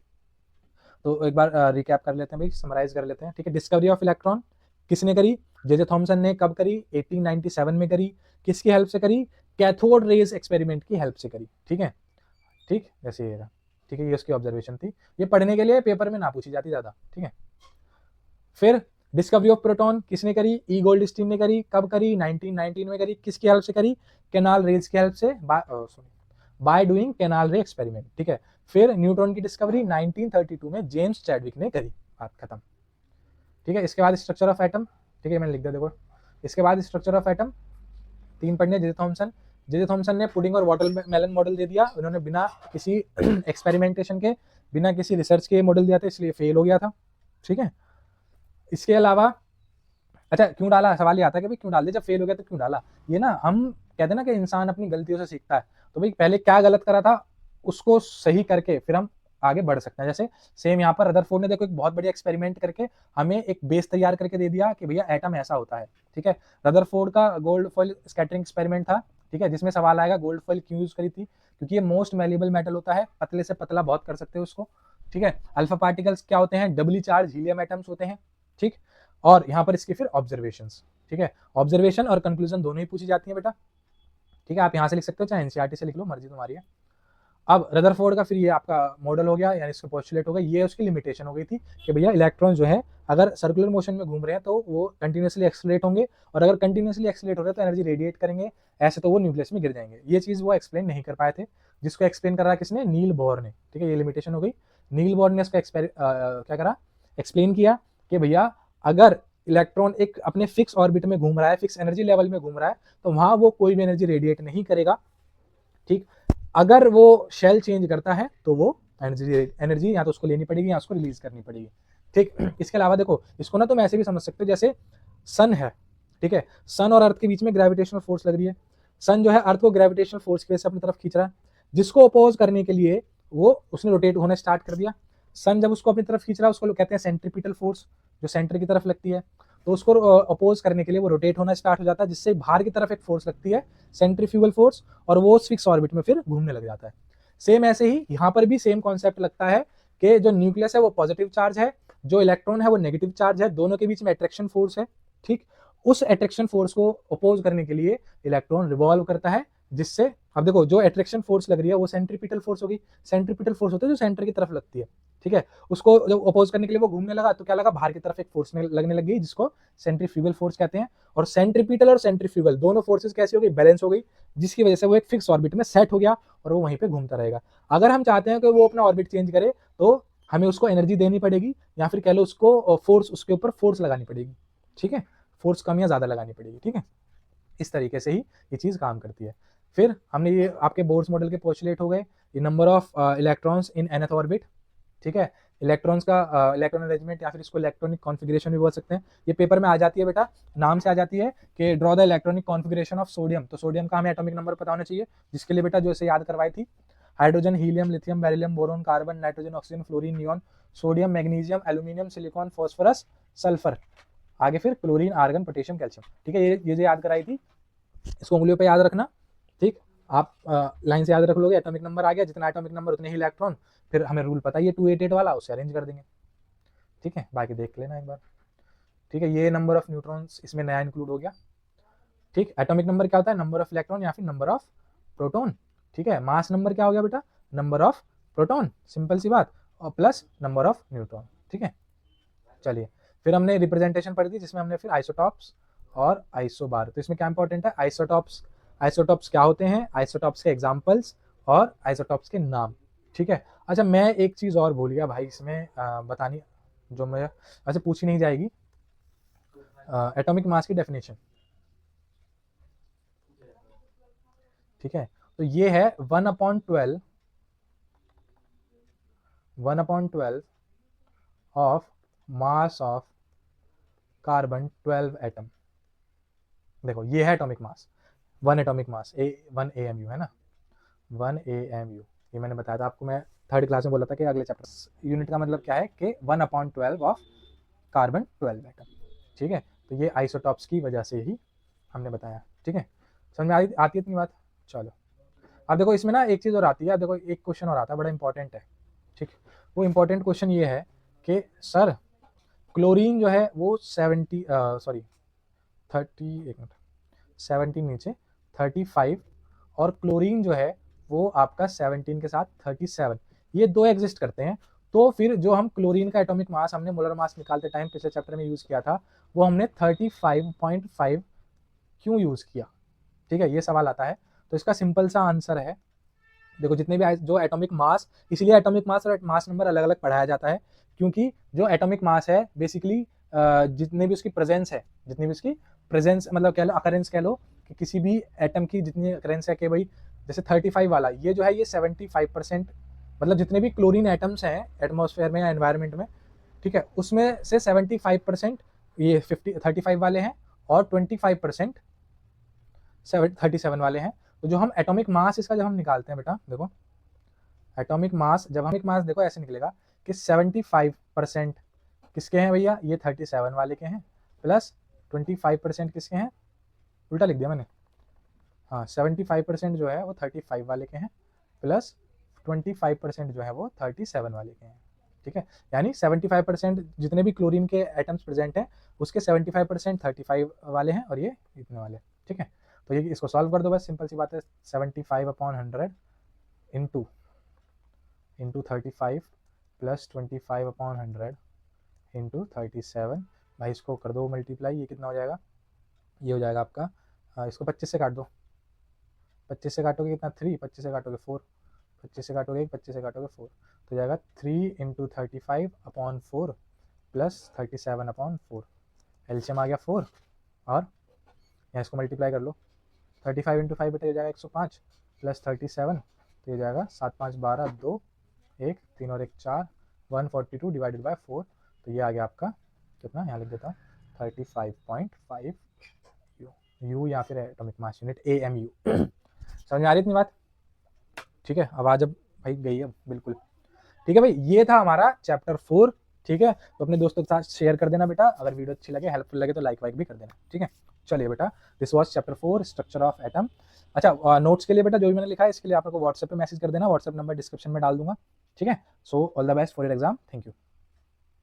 तो एक बार रिकैप कर लेते हैं भाई, समराइज कर लेते हैं, ठीक है। डिस्कवरी ऑफ इलेक्ट्रॉन किसने करी, जे थॉमसन ने, कब करी, 1897 में करी, किसकी हेल्प से करी, कैथोड रेज एक्सपेरिमेंट की हेल्प से करी, ठीक है, ठीक, जैसे ये रहा, ठीक है, ये उसकी ऑब्जर्वेशन थी, ये पढ़ने के लिए पेपर में ना पूछी जाती ज्यादा, ठीक है। फिर डिस्कवरी ऑफ प्रोटॉन किसने करी? ई गोल्डस्टीन ने करी। कब करी? 1919 में करी। किसकी हेल्प से करी? कैनाल रेज की हेल्प से, बाय डूइंग कैनाल रे एक्सपेरिमेंट, ठीक है। फिर न्यूट्रॉन की डिस्कवरी 1932 में जेम्स चैडविक ने करी। बात खत्म, ठीक है। इसके बाद स्ट्रक्चर ऑफ एटम, ठीक है, मैंने लिख दिया देखो। इसके बाद स्ट्रक्चर ऑफ एटम 3 पढ़ने, जे थॉमसन ने पुडिंग और वाटरमेलन मॉडल दे दिया। उन्होंने बिना किसी एक्सपेरिमेंटेशन के, बिना किसी रिसर्च के मॉडल दिया था, इसलिए फेल हो गया था, ठीक है। इसके अलावा अच्छा क्यों डाला, सवाल ये आता है कि भाई क्यों डाल दिया, जब फेल हो गया तो क्यों डाला। ये ना हम कहते हैं ना कि इंसान अपनी गलतियों से सीखता है, तो भाई पहले क्या गलत करा था उसको सही करके फिर हम आगे बढ़ सकते हैं। जैसे सेम यहाँ पर रदरफोर्ड ने देखो एक बहुत बढ़िया एक्सपेरिमेंट करके हमें एक बेस तैयार करके दे दिया कि भैया एटम ऐसा होता है, ठीक है। रदरफोर्ड का गोल्ड फॉइल स्कैटरिंग एक्सपेरिमेंट था, ठीक है, जिसमें सवाल आएगा गोल्ड फॉइल क्यों यूज करी थी, क्योंकि ये मोस्ट मैल्यूएबल मेटल होता है, पतले से पतला बहुत कर सकते हो उसको, ठीक है। अल्फा पार्टिकल्स क्या होते हैं? डबली चार्ज हीलियम एटम्स होते हैं, ठीक। और यहाँ पर इसके फिर ऑब्जर्वेशंस, ठीक है। ऑब्जर्वेशन और कंक्लूजन दोनों ही पूछी जाती है बेटा, ठीक है। आप यहाँ से लिख सकते हो चाहे एनसीईआरटी से लिख लो, मर्जी तुम्हारी है। अब रदरफोर्ड का फिर ये आपका मॉडल हो गया, यानी इसका पोस्टुलेट हो गया। ये उसकी लिमिटेशन हो गई थी कि भैया इलेक्ट्रॉन जो है अगर सर्कुलर मोशन में घूम रहे हैं तो वो कंटिन्यूसली एक्सलेट होंगे, और अगर कंटिन्यूसली एक्सलेट हो रहे हैं तो एनर्जी रेडिएट करेंगे, ऐसे तो वो न्यूक्लियस में गिर जाएंगे। ये चीज़ वो एक्सप्लेन नहीं कर पाए थे, जिसको एक्सप्लेन करा किसने? नील बोर ने, ठीक है। ये लिमिटेशन हो गई। नील बोर ने इसको क्या करा? एक्सप्लेन किया कि भैया अगर इलेक्ट्रॉन एक अपने फिक्स ऑर्बिट में घूम रहा है, फिक्स एनर्जी लेवल में घूम रहा है, तो वहां वो कोई भी एनर्जी रेडिएट नहीं करेगा, ठीक। अगर वो शेल चेंज करता है तो वो एनर्जी या तो उसको लेनी पड़ेगी या उसको रिलीज करनी पड़ेगी, ठीक। इसके अलावा देखो इसको ना तुम ऐसे भी समझ सकते हो, जैसे सन है, ठीक है। सन और अर्थ के बीच में ग्रेविटेशनल फोर्स लग रही है। सन जो है अर्थ को ग्रेविटेशनल फोर्स की वजह से अपनी तरफ खींच रहा है, जिसको अपोज करने के लिए वो उसने रोटेट होना स्टार्ट कर दिया। सन जब उसको अपनी तरफ खींच रहा है उसको कहते हैं सेंट्रीपिटल फोर्स, जो सेंटर की तरफ लगती है, तो उसको अपोज करने के लिए वो रोटेट होना स्टार्ट हो जाता है, जिससे बाहर की तरफ एक फोर्स लगती है, सेंट्रीफ्यूगल फोर्स, और वो फिक्स ऑर्बिट में फिर घूमने लग जाता है। सेम ऐसे ही यहाँ पर भी सेम कॉन्सेप्ट लगता है कि जो न्यूक्लियस है वो पॉजिटिव चार्ज है, जो इलेक्ट्रॉन है वो नेगेटिव चार्ज है, दोनों के बीच में अट्रैक्शन फोर्स है, ठीक। उस अट्रैक्शन फोर्स को अपोज करने के लिए इलेक्ट्रॉन रिवॉल्व करता है, जिससे अब देखो जो अट्रैक्शन फोर्स लग रही है वो सेंट्रीपिटल फोर्स होगी। सेंट्रीपिटल फोर्स होता है जो सेंटर की तरफ लगती है, ठीक है। उसको जब अपोज करने के लिए वो घूमने लगा तो क्या लगा? बाहर की तरफ एक फोर्स लगने लग गई, जिसको सेंट्रीफ्यूगल फोर्स कहते हैं। और सेंट्रीपिटल और सेंट्रीफ्यूगल दोनों फोर्सेस कैसी हो गई? बैलेंस हो गई, जिसकी वजह से वो एक फिक्स ऑर्बिट में सेट हो गया और वो वहीं पे घूमता रहेगा। अगर हम चाहते हैं कि वो अपना ऑर्बिट चेंज करे तो हमें उसको एनर्जी देनी पड़ेगी, या फिर कह लो उसको फोर्स, उसके ऊपर फोर्स लगानी पड़ेगी, ठीक है। फोर्स कम या ज्यादा लगानी पड़ेगी, ठीक है। इस तरीके से ही ये चीज काम करती है। फिर हमने ये आपके बोर्स मॉडल के पोस्टुलेट हो गए, ये number of electrons in nth orbit, ठीक है। इलेक्ट्रॉन्स का इलेक्ट्रॉन अरेंजमेंट या फिर इसको इलेक्ट्रॉनिक कॉन्फ़िगरेशन भी बोल सकते हैं। ये पेपर में आ जाती है बेटा, नाम से आ जाती है कि draw the electronic configuration of sodium, तो सोडियम का हमें एटॉमिक नंबर पता होना चाहिए, जिसके लिए बेटा जो इसे याद करवाई थी, hydrogen, helium, lithium, beryllium, boron, carbon, nitrogen, oxygen, fluorine, neon, sodium, magnesium, aluminium, silicon, phosphorus, sulphur, आगे फिर क्लोरीन, आर्गन, पोटेशियम, कैल्शियम, ठीक है। ये जो याद कराई थी इसको उंगलियों पे याद रखना, ठीक। आप लाइन से याद रख लोगे, एटॉमिक नंबर आ गया, जितना एटॉमिक नंबर उतने ही इलेक्ट्रॉन, फिर हमें रूल पता है ये 288 वाला, उसे अरेंज कर देंगे, ठीक है। बाकी देख लेना एक बार, ठीक है। ये नंबर ऑफ न्यूट्रॉन्स इसमें नया इंक्लूड हो गया, ठीक। एटॉमिक नंबर क्या होता है? नंबर ऑफ इलेक्ट्रॉन या फिर नंबर ऑफ प्रोटॉन, ठीक है। मास नंबर क्या हो गया बेटा? नंबर ऑफ प्रोटॉन, सिंपल सी बात, और प्लस नंबर ऑफ न्यूट्रॉन, ठीक है। चलिए फिर हमने रिप्रेजेंटेशन पढ़ी थी, जिसमें हमने फिर आइसोटॉप्स और आइसोबार, तो इसमें क्या इंपॉर्टेंट है? आइसोटॉप्स, आइसोटॉप्स क्या होते हैं, आइसोटॉप्स के एग्जांपल्स और आइसोटॉप्स के नाम, ठीक है। अच्छा मैं एक चीज़ और भूल गया भाई इसमें बतानी, जो मैं ऐसे पूछी नहीं जाएगी, एटॉमिक मास की डेफिनेशन, ठीक है। तो ये है 1/12 of mass of carbon 12 atom. देखो ये है atomic mass, 1 atomic mass, 1 AMU है ना, 1 AMU। ये मैंने बताया था आपको, मैं थर्ड क्लास में बोला था कि अगले चैप्टर, यूनिट का मतलब क्या है कि 1/12 ऑफ कार्बन 12 एटम, ठीक है। तो ये आइसोटॉप्स की वजह से ही हमने बताया, ठीक है। समझ में आती है इतनी बात? चलो अब देखो इसमें ना एक चीज़ और आती है, देखो एक क्वेश्चन और आता है, बड़ा इंपॉर्टेंट है, ठीक। वो इंपॉर्टेंट क्वेश्चन ये है कि सर क्लोरीन जो है वो 17 नीचे 35, और क्लोरीन जो है वो आपका 17 के साथ 37, ये दो एग्जिस्ट करते हैं, तो फिर जो हम क्लोरीन का एटॉमिक मास हमने मोलर मास निकालते टाइम पिछले चैप्टर में यूज़ किया था, वो हमने 35.5 क्यों यूज़ किया? ठीक है, ये सवाल आता है। तो इसका सिंपल सा आंसर है, देखो जितने भी जो एटॉमिक मास, इसलिए एटॉमिक मास और मास नंबर अलग अलग पढ़ाया जाता है, क्योंकि जो एटॉमिक मास है बेसिकली जितने भी उसकी प्रेजेंस है, जितनी भी उसकी प्रेजेंस मतलब कह लो, अकरेंस कह लो, कि किसी भी एटम की जितनी अकरेंस है, कि भाई जैसे 35 वाला ये जो है ये 75%, मतलब जितने भी क्लोरीन एटम्स हैं एटमॉस्फेयर में या एनवायरनमेंट में, ठीक है, उसमें से 75% ये 35 वाले हैं और 25% 37 वाले हैं। तो जो हम एटॉमिक मास इसका जब हम निकालते हैं बेटा, देखो एटॉमिक मास, जब हम मास देखो ऐसे निकलेगा कि 75% किसके हैं भैया, ये 37 वाले के हैं, प्लस 25% किसके हैं, उल्टा लिख दिया मैंने, हाँ 75% जो है वो 35 वाले के हैं, प्लस 25% जो है वो 37 वाले के हैं। ठीक है, यानी 75% जितने भी क्लोरीन के एटम्स प्रेजेंट हैं उसके 75% 35 वाले हैं और ये इतने वाले। ठीक है, तो ये इसको सॉल्व कर दो बस, सिंपल सी बात है, 75/100 इंटू 35 प्लस 25/100 इंटू 37, भाई इसको कर दो मल्टीप्लाई, ये कितना हो जाएगा, ये हो जाएगा आपका, इसको 25 से काट दो, 25 से काटोगे कितना 3, 25 से काटोगे 4, 25 से काटोगे 1, 25 से काटोगे 4, तो जाएगा 3 इंटू 35/4 प्लस 37/4, एलसीएम आ गया 4, और यहाँ इसको मल्टीप्लाई कर लो, 35 इंटू 5 बेटा हो जाएगा 105 प्लस 37, तो ये जाएगा 7 5 12 2 1 3 और 1 4, 142 डिवाइडेड बाय 4, तो ये आ गया आपका कितना, यहाँ लिख देता हूँ 35.5 यू या फिर एटॉमिक मास यूनिट AMU। समझ में आ रही इतनी बात? ठीक है, आवाज अब भाई गई है बिल्कुल। ठीक है भाई, ये था हमारा चैप्टर 4। ठीक है, तो अपने दोस्तों के साथ शेयर कर देना बेटा, अगर वीडियो अच्छी लगे, हेल्पफुल लगे तो लाइक वाइक भी कर देना। ठीक है, चलिए बेटा, this was chapter 4 structure of atom. अच्छा, नोट्स के लिए बेटा जो भी मैंने लिखा है इसके लिए आप लोग को व्हाट्सएप पे मैसेज कर देना, व्हाट्सएप नंबर डिस्क्रिप्शन में डाल दूंगा। ठीक है, so all the best for your exam, thank you.